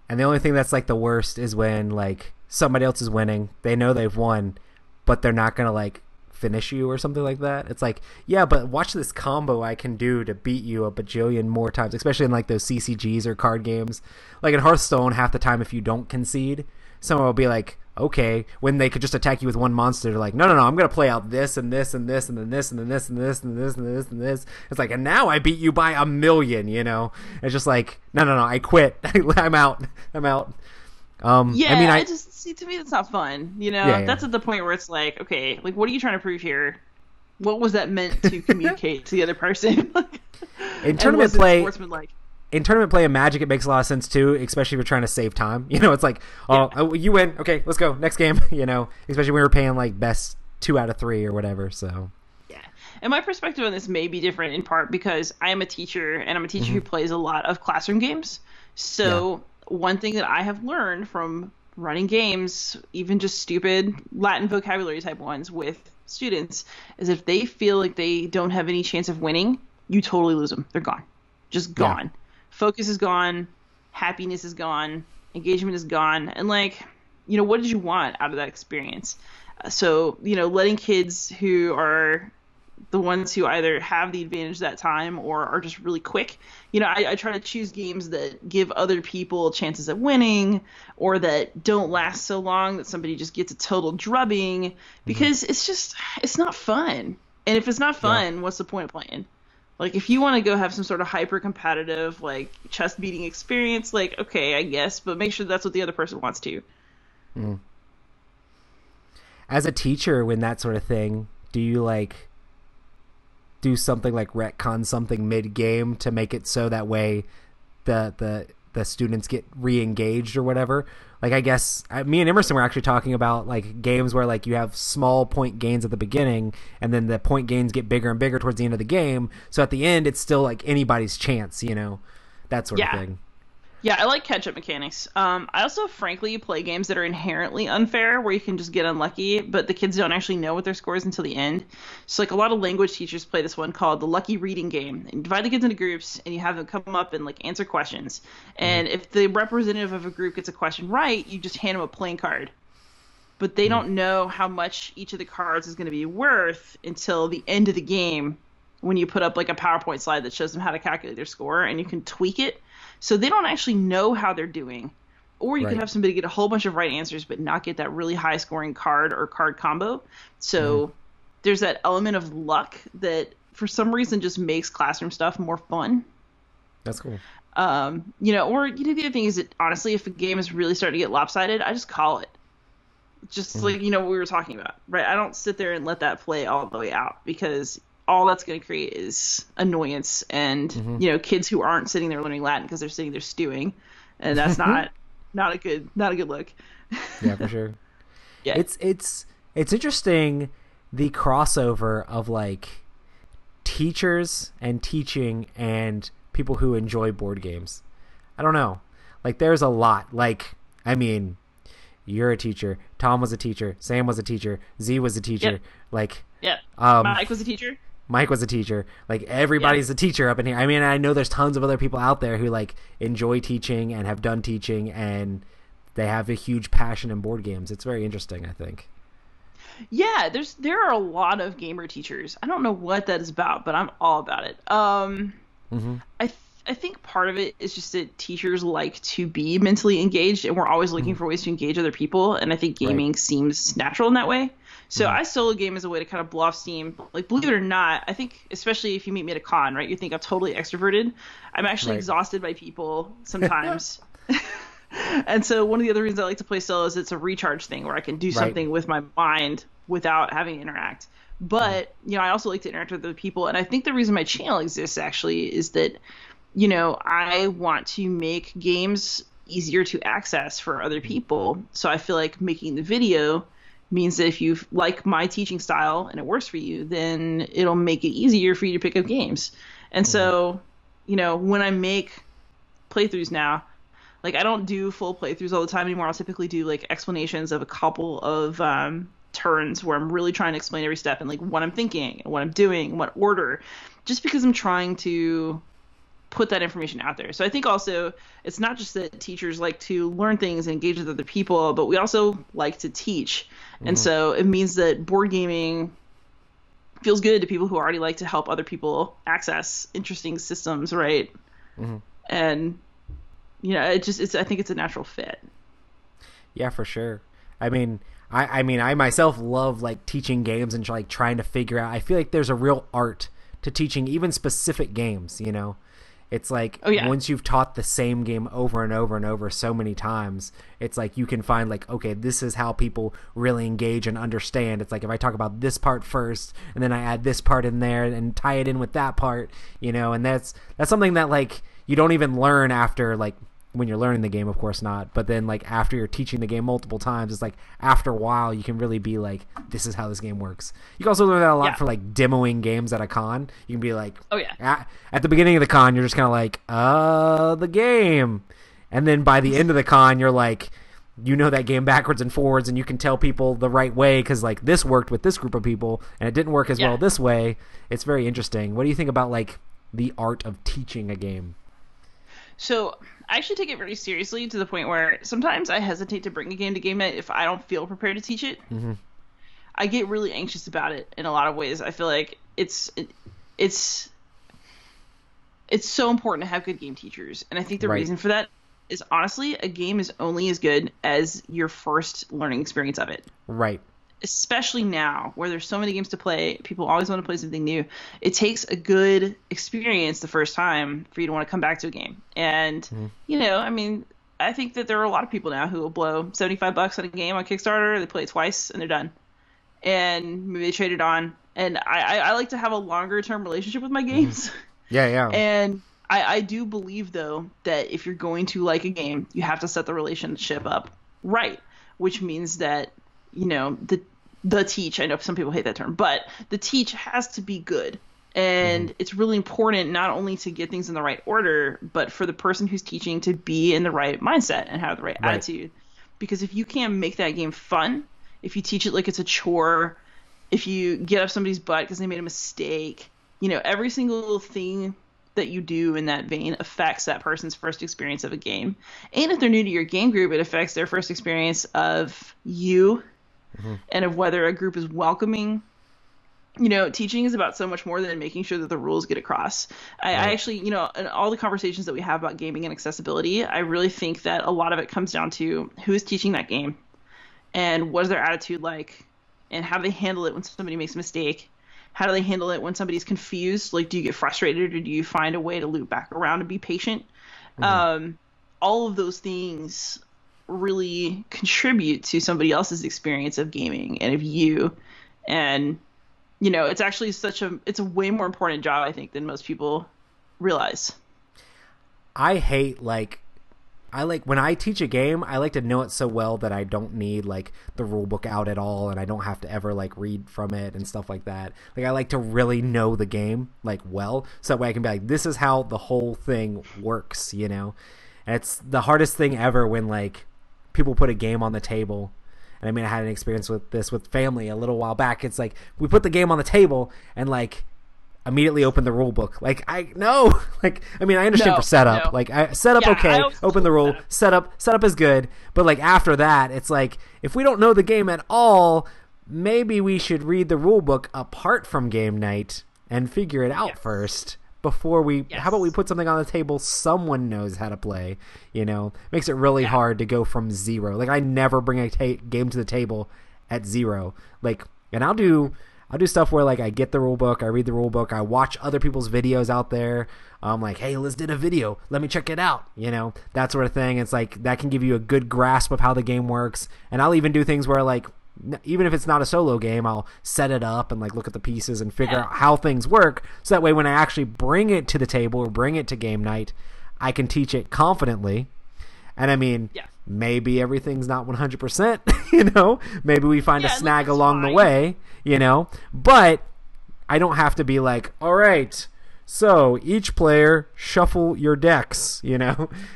And the only thing that's like the worst is when like somebody else is winning, they know they've won, but they're not gonna like finish you or something like that. It's like, yeah, but watch this combo I can do to beat you a bajillion more times, especially in like those CCGs or card games. Like in Hearthstone, half the time if you don't concede, someone will be like, okay, when they could just attack you with one monster, they're like, no, I'm gonna play out this and this and this and then this and then this and this and this and this and this. It's like, and now I beat you by 1,000,000, you know? It's just like, no, I quit. I'm out. I mean, I just see, to me that's not fun, you know? That's at the point where it's like, okay, like, what are you trying to prove here? What was that meant to communicate to the other person? In tournament play, in tournament play in Magic, it makes a lot of sense too, especially if you're trying to save time. You know, it's like, oh, you win. Okay, let's go. Next game, you know, especially when we're paying like best 2 out of 3 or whatever. So, yeah. And my perspective on this may be different in part because I am a teacher and I'm a teacher who plays a lot of classroom games. So one thing that I have learned from running games, even just stupid Latin vocabulary type ones with students, is if they feel like they don't have any chance of winning, you totally lose them. They're gone. Just gone. Yeah. Focus is gone, happiness is gone, engagement is gone, and like, you know, what did you want out of that experience? So, you know, letting kids who are the ones who either have the advantage that time or are just really quick, you know, I try to choose games that give other people chances at winning or that don't last so long that somebody just gets a total drubbing because it's not fun. And if it's not fun, what's the point of playing? Like, if you want to go have some sort of hyper-competitive, like, chest-beating experience, like, okay, I guess, but make sure that's what the other person wants to. As a teacher, when that sort of thing, do you, like, do something like retcon something mid-game to make it so that way the students get re-engaged or whatever? Like, I guess me and Emerson were actually talking about like games where like you have small point gains at the beginning and then the point gains get bigger and bigger towards the end of the game. So at the end, it's still like anybody's chance, you know, that sort of thing. Yeah, I like catch-up mechanics. I also, frankly, play games that are inherently unfair, where you can just get unlucky, but the kids don't actually know what their score is until the end. So, like, a lot of language teachers play this one called the Lucky Reading Game. And you divide the kids into groups, and you have them come up and, like, answer questions. And if the representative of a group gets a question right, you just hand them a playing card. But they don't know how much each of the cards is going to be worth until the end of the game, when you put up, like, a PowerPoint slide that shows them how to calculate their score, and you can tweak it. So they don't actually know how they're doing. Or you could have somebody get a whole bunch of right answers but not get that really high scoring card or card combo. So there's that element of luck that for some reason just makes classroom stuff more fun. That's cool. You know, or you know, the other thing is that honestly, if a game is really starting to get lopsided, I just call it. Just like, you know, what we were talking about, right? I don't sit there and let that play all the way out because all that's going to create is annoyance and, you know, kids who aren't sitting there learning Latin because they're sitting there stewing. And that's not a good look. Yeah, for sure. Yeah. It's interesting, the crossover of like teachers and teaching and people who enjoy board games. I don't know. Like there's a lot. Like, I mean, you're a teacher. Tom was a teacher. Sam was a teacher. Z was a teacher. Yep. Like, Mike was a teacher. Mike was a teacher. Like everybody's a teacher up in here. I mean, I know there's tons of other people out there who like enjoy teaching and have done teaching and they have a huge passion in board games. It's very interesting, I think. Yeah, there are a lot of gamer teachers. I don't know what that is about, but I'm all about it. I I think part of it is just that teachers like to be mentally engaged, and we're always looking for ways to engage other people. And I think gaming seems natural in that way. So I solo game as a way to kind of blow off steam. Like, believe it or not, I think, especially if you meet me at a con, right, you think I'm totally extroverted. I'm actually exhausted by people sometimes. And so one of the other reasons I like to play solo is it's a recharge thing where I can do something with my mind without having to interact. But, you know, I also like to interact with other people. And I think the reason my channel exists actually is that, you know, I want to make games easier to access for other people. So I feel like making the video means that if you like my teaching style and it works for you, then it'll make it easier for you to pick up games. And so, you know, when I make playthroughs now, like, I don't do full playthroughs all the time anymore. I'll typically do like explanations of a couple of turns where I'm really trying to explain every step and like what I'm thinking and what I'm doing, what order, just because I'm trying to put that information out there. So I think also it's not just that teachers like to learn things and engage with other people, but we also like to teach. And so it means that board gaming feels good to people who already like to help other people access interesting systems, right? And, you know, I think it's a natural fit. Yeah, for sure. I mean, I myself love like teaching games and like trying to figure out. I feel like there's a real art to teaching even specific games, you know. It's like once you've taught the same game over and over and over so many times, it's like you can find like, okay, this is how people really engage and understand. It's like if I talk about this part first and then I add this part in there and tie it in with that part, you know, and that's something that like you don't even learn after like when you're learning the game, of course not, but then like after you're teaching the game multiple times, it's like after a while you can really be like, this is how this game works. You can also learn that a lot for like demoing games at a con. You can be like, at the beginning of the con you're just kind of like the game, and then by the end of the con you're like, you know that game backwards and forwards, and you can tell people the right way because like this worked with this group of people and it didn't work as well this way. It's very interesting. What do you think about like the art of teaching a game? So I actually take it very seriously to the point where sometimes I hesitate to bring a game to game night if I don't feel prepared to teach it. I get really anxious about it in a lot of ways. I feel like it's so important to have good game teachers. And I think the reason for that is honestly, a game is only as good as your first learning experience of it. Right. Especially now where there's so many games to play, people always want to play something new. It takes a good experience the first time for you to want to come back to a game. And, you know, I mean, I think that there are a lot of people now who will blow $75 on a game on Kickstarter. They play it twice and they're done. And maybe they trade it on. And I like to have a longer term relationship with my games. Yeah. And I do believe, though, that if you're going to like a game, you have to set the relationship up right, which means that, you know, the teach, I know some people hate that term, but the teach has to be good. And it's really important not only to get things in the right order, but for the person who's teaching to be in the right mindset and have the right attitude. Because if you can't make that game fun, if you teach it like it's a chore, if you get up somebody's butt because they made a mistake, you know, every single little thing that you do in that vein affects that person's first experience of a game. And if they're new to your game group, it affects their first experience of you and of whether a group is welcoming. You know, teaching is about so much more than making sure that the rules get across. I actually, you know, in all the conversations that we have about gaming and accessibility, I really think that a lot of it comes down to who is teaching that game and what is their attitude like and how do they handle it when somebody makes a mistake. How do they handle it when somebody's confused? Like, do you get frustrated or do you find a way to loop back around and be patient? All of those things really contribute to somebody else's experience of gaming and of you. And, you know, it's actually it's a way more important job, I think, than most people realize. I like when I teach a game, I like to know it so well that I don't need like the rule book out at all, and I don't have to ever like read from it and stuff like that. Like, I like to really know the game like well, so that way I can be like, this is how the whole thing works, you know. And it's the hardest thing ever when like people put a game on the table. And I mean, I had an experience with this with family a little while back. It's like we put the game on the table and like immediately open the rule book. Like, I understand for setup. Like, setup, okay, open the rule. Setup is good. But like after that, it's like if we don't know the game at all, maybe we should read the rule book apart from game night and figure it out first before we how about we put something on the table someone knows how to play, makes it really hard to go from zero. Like I never bring a game to the table at zero. Like, and I'll do stuff where like I get the rule book, I read the rule book, I watch other people's videos out there. I'm like, hey, Liz did a video, let me check it out, that sort of thing. It's like that can give you a good grasp of how the game works. And I'll even do things where like, even if it's not a solo game, I'll set it up and like look at the pieces and figure out how things work, so that way when I actually bring it to the table or bring it to game night, I can teach it confidently. And I mean, maybe everything's not 100%, maybe we find a snag along the way, but I don't have to be like, all right, so each player shuffle your decks,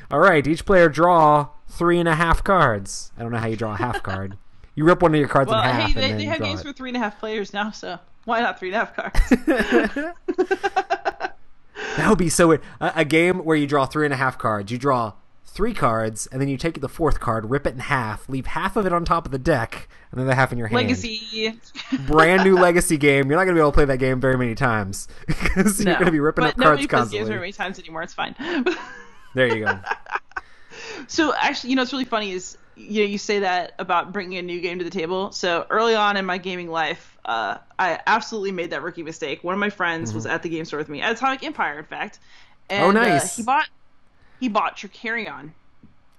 all right, each player draw 3.5 cards. I don't know how you draw a half card. You rip one of your cards in half. Hey, they have games for 3.5 players now, so why not 3.5 cards? That would be so weird. A game where you draw 3.5 cards. You draw 3 cards, and then you take the 4th card, rip it in half, leave half of it on top of the deck, and then the half in your hand. Legacy. Brand new Legacy game. You're not going to be able to play that game very many times because you're going to be ripping up cards constantly. Nobody plays games very many times anymore. It's fine. There you go. So actually, what's really funny is you say that about bringing a new game to the table. So early on in my gaming life, I absolutely made that rookie mistake. One of my friends was at the game store with me, at Atomic Empire, in fact. And, nice. He bought Tricarion.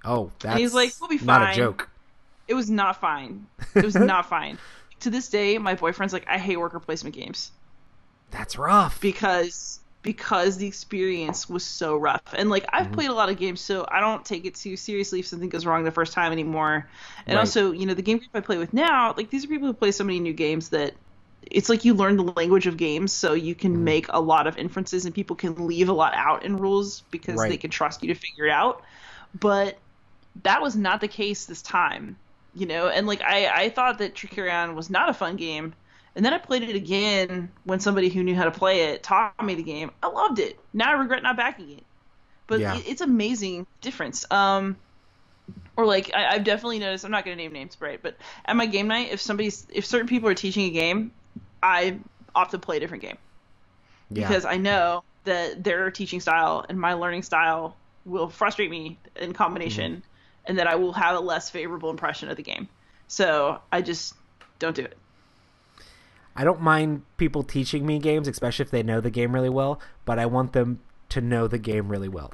Oh, that's and he's like, we'll be fine. Not a joke. It was not fine. It was not fine. To this day, my boyfriend's like, I hate worker placement games. That's rough. Because the experience was so rough. And like I've played a lot of games, so I don't take it too seriously if something goes wrong the first time anymore. And also, the game group I play with now, like these are people who play so many new games that it's like you learn the language of games, so you can make a lot of inferences and people can leave a lot out in rules because they can trust you to figure it out. But that was not the case this time, and like I thought that Tricarion was not a fun game. And then I played it again when somebody who knew how to play it taught me the game. I loved it. Now I regret not backing it. But it's amazing difference. Or like I've definitely noticed. I'm not going to name names, right? But at my game night, if certain people are teaching a game, I opt to play a different game because I know that their teaching style and my learning style will frustrate me in combination, and that I will have a less favorable impression of the game. So I just don't do it. I don't mind people teaching me games, especially if they know the game really well, but I want them to know the game really well.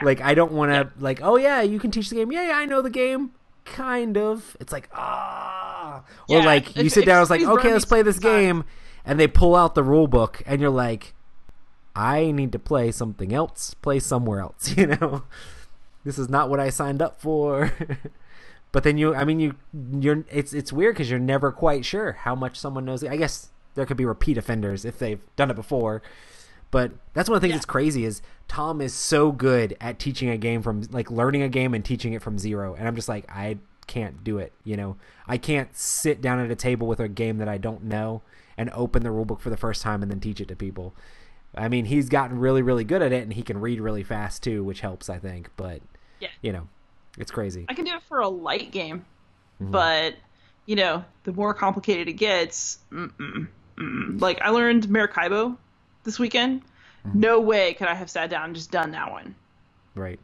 Like I don't want to like, oh yeah, you can teach the game. Yeah, I know the game. Kind of. It's like, or like you sit down and it's like, okay, let's play this game. And they pull out the rule book and you're like, I need to play something else. Play somewhere else, This is not what I signed up for. But then you're it's weird because you're never quite sure how much someone knows. I guess there could be repeat offenders if they've done it before. But that's one of the things that's crazy is Tom is so good at teaching a game from like learning a game and teaching it from zero. And I'm just like, I can't do it. I can't sit down at a table with a game that I don't know and open the rule book for the first time and then teach it to people. I mean, he's gotten really, really good at it and he can read really fast too, which helps, I think. But, it's crazy. I can do it for a light game, but, the more complicated it gets, like I learned Maracaibo this weekend. No way could I have sat down and just done that one. Right.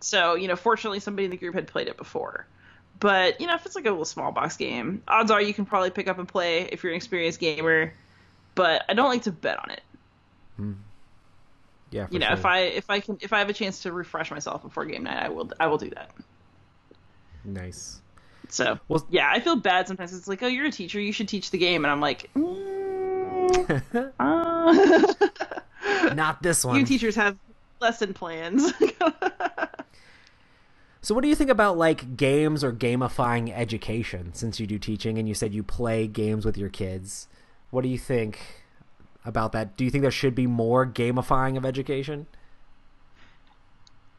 So, fortunately somebody in the group had played it before. But, if it's like a little small box game, odds are you can probably pick up and play if you're an experienced gamer. But I don't like to bet on it. Yeah, for sure. if I have a chance to refresh myself before game night, I will do that. Nice. So, I feel bad sometimes. It's like, oh, you're a teacher, you should teach the game, and I'm like, not this one. You teachers have lesson plans. So what do you think about like games or gamifying education, since you do teaching and you said you play games with your kids? What do you think about that? Do you think there should be more gamifying of education?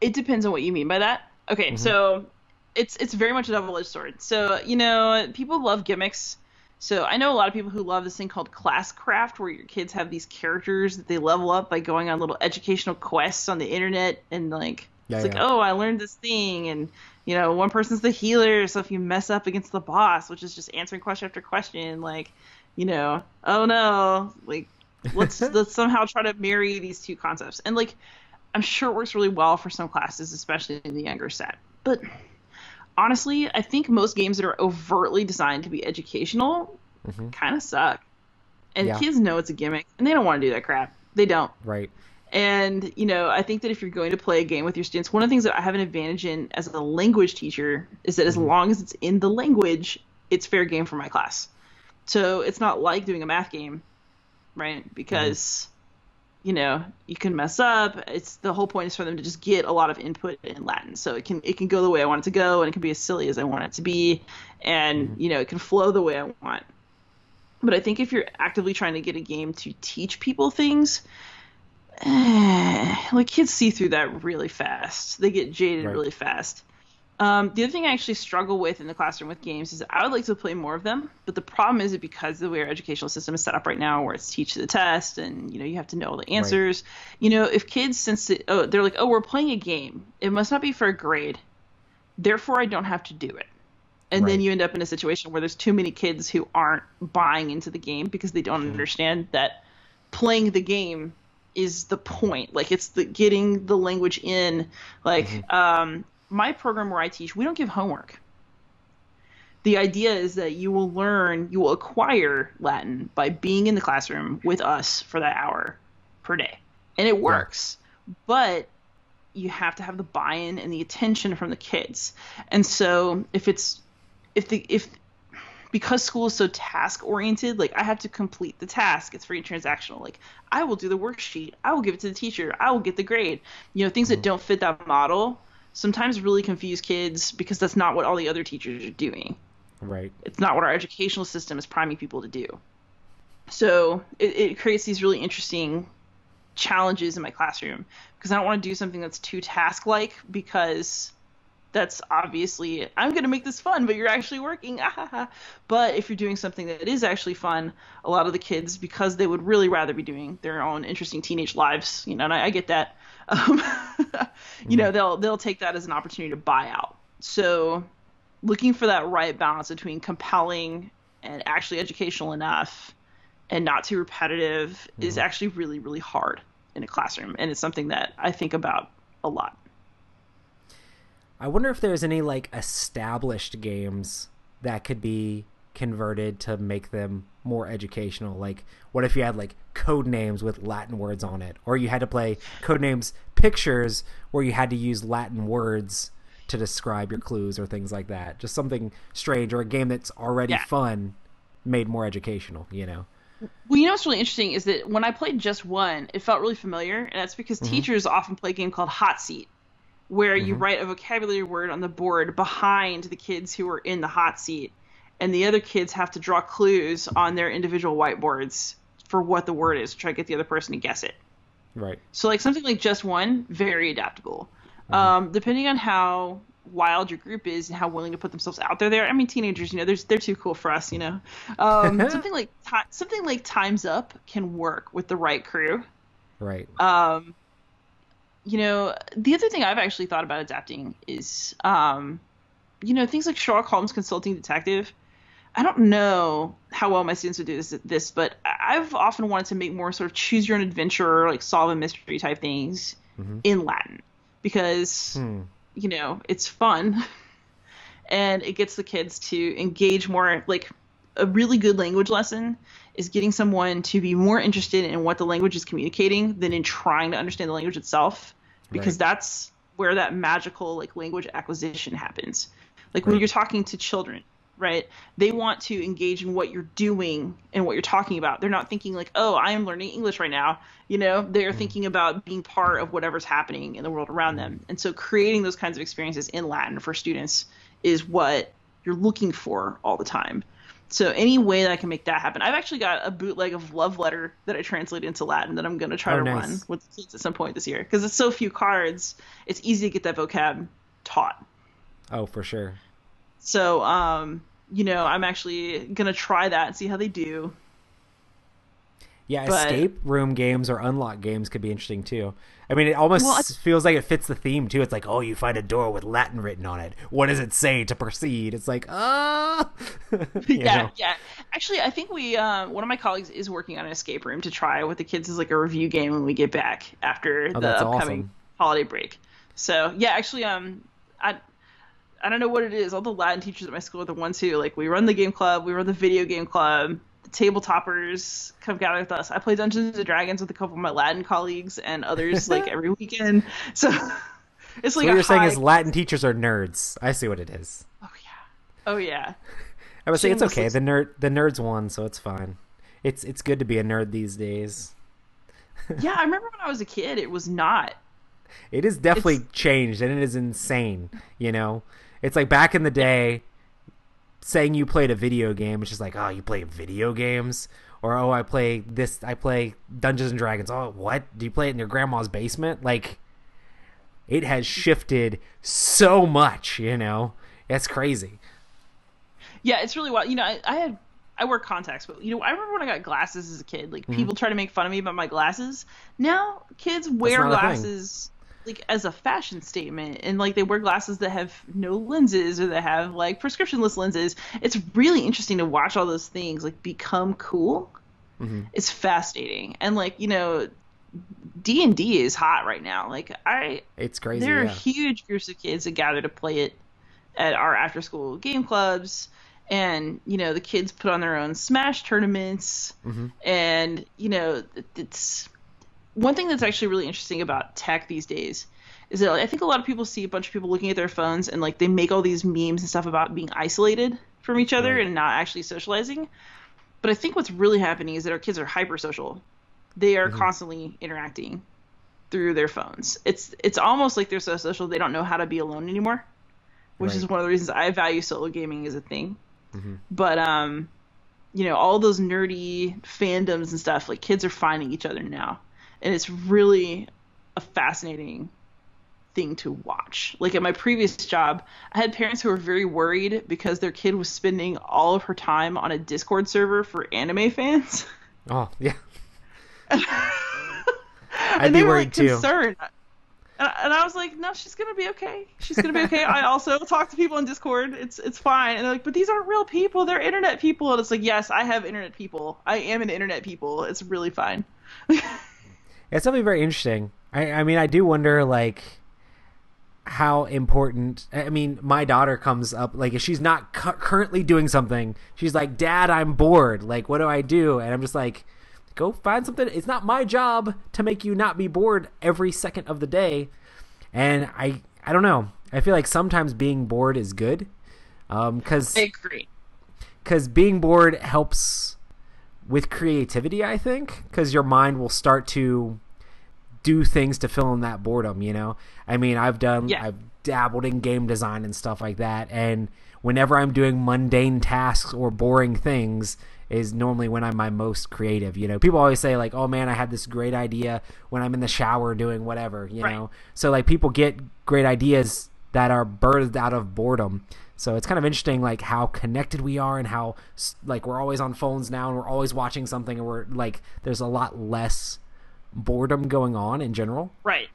It depends on what you mean by that. Okay, so it's very much a double-edged sword. So, people love gimmicks. So I know a lot of people who love this thing called Classcraft, where your kids have these characters that they level up by going on little educational quests on the internet, and like oh, I learned this thing, and one person's the healer, so if you mess up against the boss, which is just answering question after question, like, oh no, like Let's somehow try to marry these two concepts. And like, I'm sure it works really well for some classes, especially in the younger set. But honestly, I think most games that are overtly designed to be educational kind of suck. And kids know it's a gimmick, and they don't want to do that crap. They don't. Right. And, you know, I think that if you're going to play a game with your students, one of the things that I have an advantage in as a language teacher is that as long as it's in the language, it's fair game for my class. So it's not like doing a math game, right? Because, you know, you can mess up. It's the whole point is for them to just get a lot of input in Latin. So it can go the way I want it to go, and it can be as silly as I want it to be. And, you know, it can flow the way I want. But I think if you're actively trying to get a game to teach people things, like kids see through that really fast. They get jaded really fast. The other thing I actually struggle with in the classroom with games is I would like to play more of them, but the problem is that because of the way our educational system is set up right now, where it's teach to the test, and you know you have to know all the answers. You know, if kids they're like, oh, we're playing a game, it must not be for a grade, therefore I don't have to do it. And then you end up in a situation where there's too many kids who aren't buying into the game because they don't understand that playing the game is the point. Like, it's the getting the language in. Like, my program where I teach, we don't give homework. The idea is that you will acquire Latin by being in the classroom with us for that hour per day. And it works. But you have to have the buy-in and the attention from the kids. And so because school is so task oriented, like I have to complete the task. It's very transactional. Like I will do the worksheet. I will give it to the teacher. I will get the grade. You know, things that don't fit that model sometimes really confuse kids because that's not what all the other teachers are doing. Right. It's not what our educational system is priming people to do. So it creates these really interesting challenges in my classroom because I don't want to do something that's too task-like because that's obviously, I'm going to make this fun, but you're actually working. But if you're doing something that is actually fun, a lot of the kids, because they would really rather be doing their own interesting teenage lives, you know, and I get that, you know, they'll take that as an opportunity to buy out. So looking for that right balance between compelling and actually educational enough and not too repetitive is actually really, really hard in a classroom. And it's something that I think about a lot. I wonder if there's any like established games that could be converted to make them more educational. Like, what if you had like code names with Latin words on it, or you had to play code names pictures where you had to use Latin words to describe your clues or things like that. Just something strange, or a game that's already fun made more educational, you know? Well, you know what's really interesting is that when I played just one, it felt really familiar, and that's because teachers often play a game called Hot Seat, where you write a vocabulary word on the board behind the kids who are in the hot seat, and the other kids have to draw clues on their individual whiteboards for what the word is to try to get the other person to guess it. Right. So like something like Just One, very adaptable. Depending on how wild your group is and how willing to put themselves out there. I mean, teenagers, you know, they're too cool for us, you know. Something like Time's Up can work with the right crew. Right. You know, the other thing I've actually thought about adapting is, you know, things like Sherlock Holmes Consulting Detective. I don't know how well my students would do this, but I've often wanted to make more sort of choose your own adventure, like solve a mystery type things in Latin because, you know, it's fun and it gets the kids to engage more. Like a really good language lesson is getting someone to be more interested in what the language is communicating than in trying to understand the language itself, because that's where that magical like language acquisition happens. Like when you're talking to children, right? They want to engage in what you're doing and what you're talking about. They're not thinking like, oh, I am learning English right now. You know, they're thinking about being part of whatever's happening in the world around them. And so creating those kinds of experiences in Latin for students is what you're looking for all the time. So any way that I can make that happen. I've actually got a bootleg of Love Letter that I translated into Latin that I'm going to try to run with the kids at some point this year. Because it's so few cards, it's easy to get that vocab taught. Oh, for sure. So, you know, I'm actually going to try that and see how they do. Yeah, But escape room games or unlock games could be interesting too. I mean, it almost feels like it fits the theme too. It's like, oh, you find a door with Latin written on it. What does it say to proceed? It's like, yeah. Actually, I think we one of my colleagues is working on an escape room to try with the kids as like a review game when we get back after the upcoming holiday break. So yeah, actually, I don't know what it is. All the Latin teachers at my school are the ones who, like, we run the game club, we run the video game club, the table toppers come gather with us. I play Dungeons and Dragons with a couple of my Latin colleagues and others, like, every weekend. So it's like what you're saying is Latin teachers are nerds. I see what it is. Oh, yeah. I would say it's okay. The nerds won, so it's fine. It's good to be a nerd these days. Yeah, I remember when I was a kid, it was not. It is definitely changed, and it is insane, you know? It's like back in the day, saying you played a video game, it's just like, oh, you play video games? Or, oh, I play Dungeons and Dragons. Oh, what? Do you play it in your grandma's basement? Like, it has shifted so much, you know? It's crazy. Yeah, it's really wild. You know, I wear contacts, but, you know, I remember when I got glasses as a kid, like, people try to make fun of me about my glasses. Now, kids wear glasses like as a fashion statement, and like they wear glasses that have no lenses or that have like prescription-less lenses. It's really interesting to watch all those things like become cool. It's fascinating. And like, you know, D&D is hot right now. Like it's crazy. There are huge groups of kids that gather to play it at our after-school game clubs, and you know, the kids put on their own Smash tournaments. And you know, it's one thing that's actually really interesting about tech these days is that I think a lot of people see a bunch of people looking at their phones and like they make all these memes and stuff about being isolated from each other and not actually socializing. But I think what's really happening is that our kids are hypersocial. They are constantly interacting through their phones. It's almost like they're so social they don't know how to be alone anymore, which is one of the reasons I value solo gaming as a thing. But you know, all those nerdy fandoms and stuff, like kids are finding each other now. And it's really a fascinating thing to watch. Like at my previous job, I had parents who were very worried because their kid was spending all of her time on a Discord server for anime fans. Oh, yeah. And they were like concerned. And I was like, no, she's going to be okay. She's going to be okay. I also talk to people on Discord. It's fine. And they're like, but these aren't real people. They're internet people. And it's like, yes, I have internet people. I am an internet people. It's really fine. It's something very interesting. I mean, I do wonder, like, how important... I mean, my daughter comes up, like, if she's not currently doing something, she's like, Dad, I'm bored. Like, what do I do? And I'm just like, go find something. It's not my job to make you not be bored every second of the day. And I don't know. I feel like sometimes being bored is good. Cause, I agree. Because being bored helps with creativity, I think, because your mind will start to do things to fill in that boredom, you know? I mean, I've dabbled in game design and stuff like that, and whenever I'm doing mundane tasks or boring things is normally when I'm my most creative, you know? People always say, like, oh man, I had this great idea when I'm in the shower doing whatever, you know? So, like, people get great ideas that are birthed out of boredom. So it's kind of interesting, like, how connected we are and how, like, we're always on phones now and we're always watching something and we're, like, there's a lot less boredom going on in general. Right.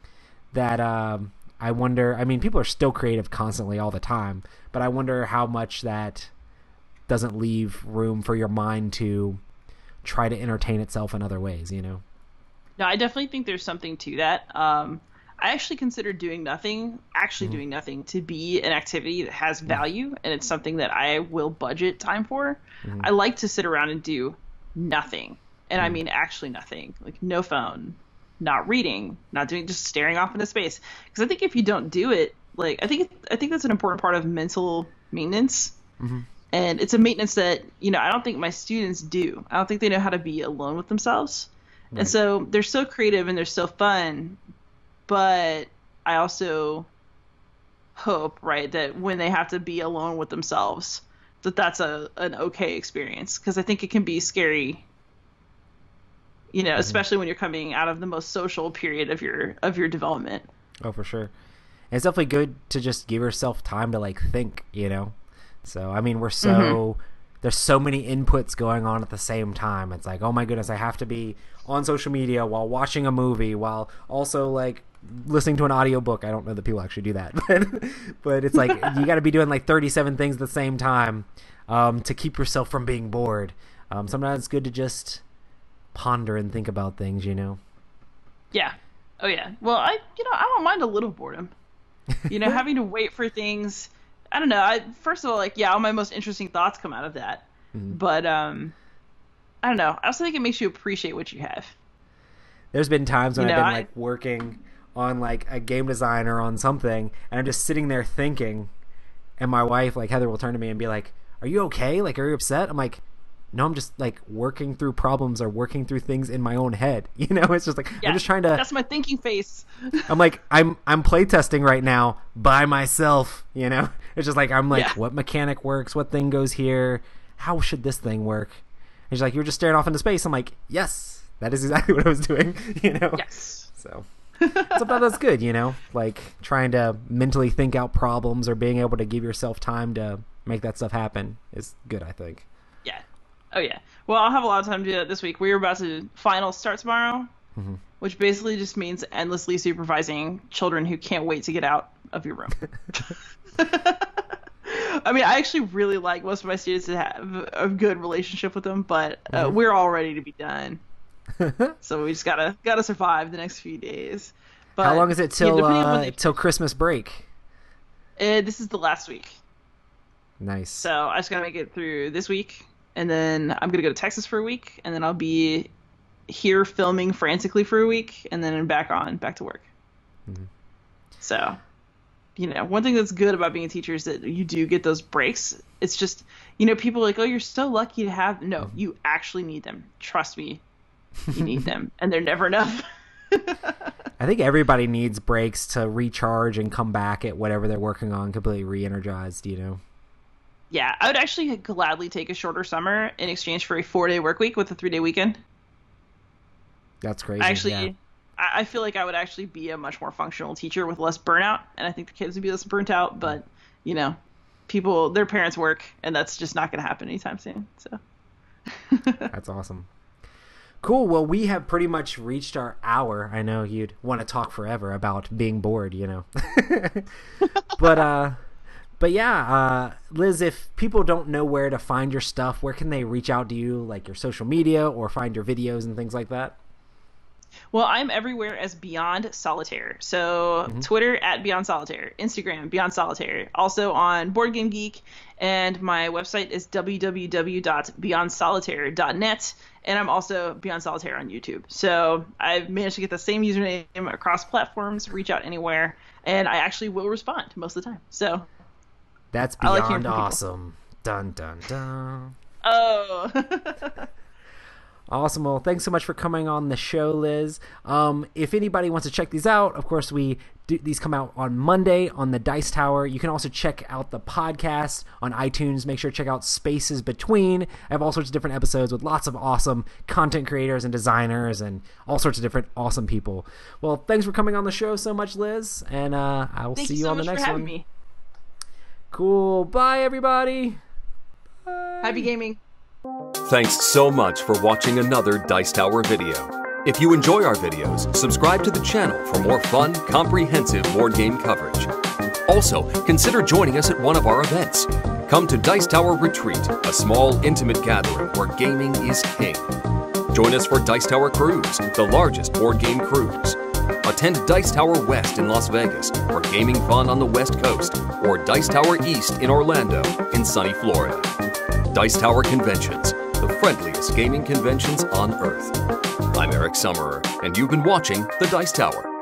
That I wonder, I mean, people are still creative constantly all the time, but I wonder how much that doesn't leave room for your mind to try to entertain itself in other ways, you know? No, I definitely think there's something to that. I actually consider doing nothing to be an activity that has value, and it's something that I will budget time for. I like to sit around and do nothing. And I mean actually nothing. Like no phone, not reading, not doing, just staring off into space. Because I think if you don't do it, like I think that's an important part of mental maintenance. And it's a maintenance that, you know, I don't think my students do. I don't think they know how to be alone with themselves. And so they're so creative and they're so fun. But I also hope, right, that when they have to be alone with themselves, that's an okay experience. Because I think it can be scary, you know, especially when you're coming out of the most social period of your development. Oh, for sure. And it's definitely good to just give yourself time to, like, think, you know? So, I mean, we're so... there's so many inputs going on at the same time. It's like, oh my goodness, I have to be on social media while watching a movie, while also like listening to an audiobook. I don't know that people actually do that, but it's like you got to be doing like 37 things at the same time to keep yourself from being bored. Sometimes it's good to just ponder and think about things, Yeah. Oh yeah. Well, I don't mind a little boredom. Having to wait for things. I don't know. First of all, like, all my most interesting thoughts come out of that. Mm-hmm. But I don't know. I also think it makes you appreciate what you have. There's been times when I've been like working on like a game design or on something, and I'm just sitting there thinking, and my wife, like Heather, will turn to me and be like, "Are you okay? Like, are you upset?" I'm like, "No, I'm just like working through problems or working through things in my own head." It's just like I'm just trying to. That's my thinking face. I'm like I'm playtesting right now by myself. It's just like I'm like, what mechanic works? What thing goes here? How should this thing work? And she's like, "You're just staring off into space." I'm like, "Yes, that is exactly what I was doing." Yes. So sometimes that's good. Like trying to mentally think out problems or being able to give yourself time to make that stuff happen is good, I think. Yeah. Oh, yeah. Well, I'll have a lot of time to do that this week. We're about to finals start tomorrow, which basically just means endlessly supervising children who can't wait to get out of your room. I mean, I actually really like most of my students to have a good relationship with them, but we're all ready to be done. So we just gotta survive the next few days. But, how long is it till Christmas break? This is the last week. Nice. So I just gotta make it through this week. And then I'm going to go to Texas for a week, and then I'll be here filming frantically for a week, and then back to work. Mm-hmm. So, one thing that's good about being a teacher is that you do get those breaks. It's just, people are like, oh, you're so lucky to have. No, you actually need them. Trust me, you need them, and they're never enough. I think everybody needs breaks to recharge and come back at whatever they're working on completely re-energized, Yeah, I would actually gladly take a shorter summer in exchange for a 4-day work week with a 3-day weekend. That's crazy. I feel like I would actually be a much more functional teacher with less burnout, and I think the kids would be less burnt out, but, their parents work, and that's just not going to happen anytime soon, so. That's awesome. Cool, well, we have pretty much reached our hour. I know you'd want to talk forever about being bored, But yeah, Liz, if people don't know where to find your stuff, where can they reach out to you, like your social media or find your videos and things like that? Well, I'm everywhere as Beyond Solitaire. So Twitter at Beyond Solitaire, Instagram Beyond Solitaire, also on Board Game Geek, and my website is www.beyondsolitaire.net, and I'm also Beyond Solitaire on YouTube. So I've managed to get the same username across platforms, reach out anywhere, and I actually will respond most of the time. So that's beyond awesome. Dun, dun, dun. Oh. Awesome. Well, thanks so much for coming on the show, Liz. If anybody wants to check these out, of course, these come out on Monday on the Dice Tower. You can also check out the podcast on iTunes. Make sure to check out Spaces Between. I have all sorts of different episodes with lots of awesome content creators and designers and all sorts of different awesome people. Well, thanks for coming on the show so much, Liz, and I will see you on the next one. Me. Cool. Bye, everybody. Bye. Happy gaming. Thanks so much for watching another Dice Tower video. If you enjoy our videos, subscribe to the channel for more fun, comprehensive board game coverage. Also, consider joining us at one of our events. Come to Dice Tower Retreat, a small, intimate gathering where gaming is king. Join us for Dice Tower Cruise, the largest board game cruise. Attend Dice Tower West in Las Vegas for gaming fun on the West Coast, or Dice Tower East in Orlando in sunny Florida. Dice Tower Conventions, the friendliest gaming conventions on Earth. I'm Eric Summerer, and you've been watching The Dice Tower.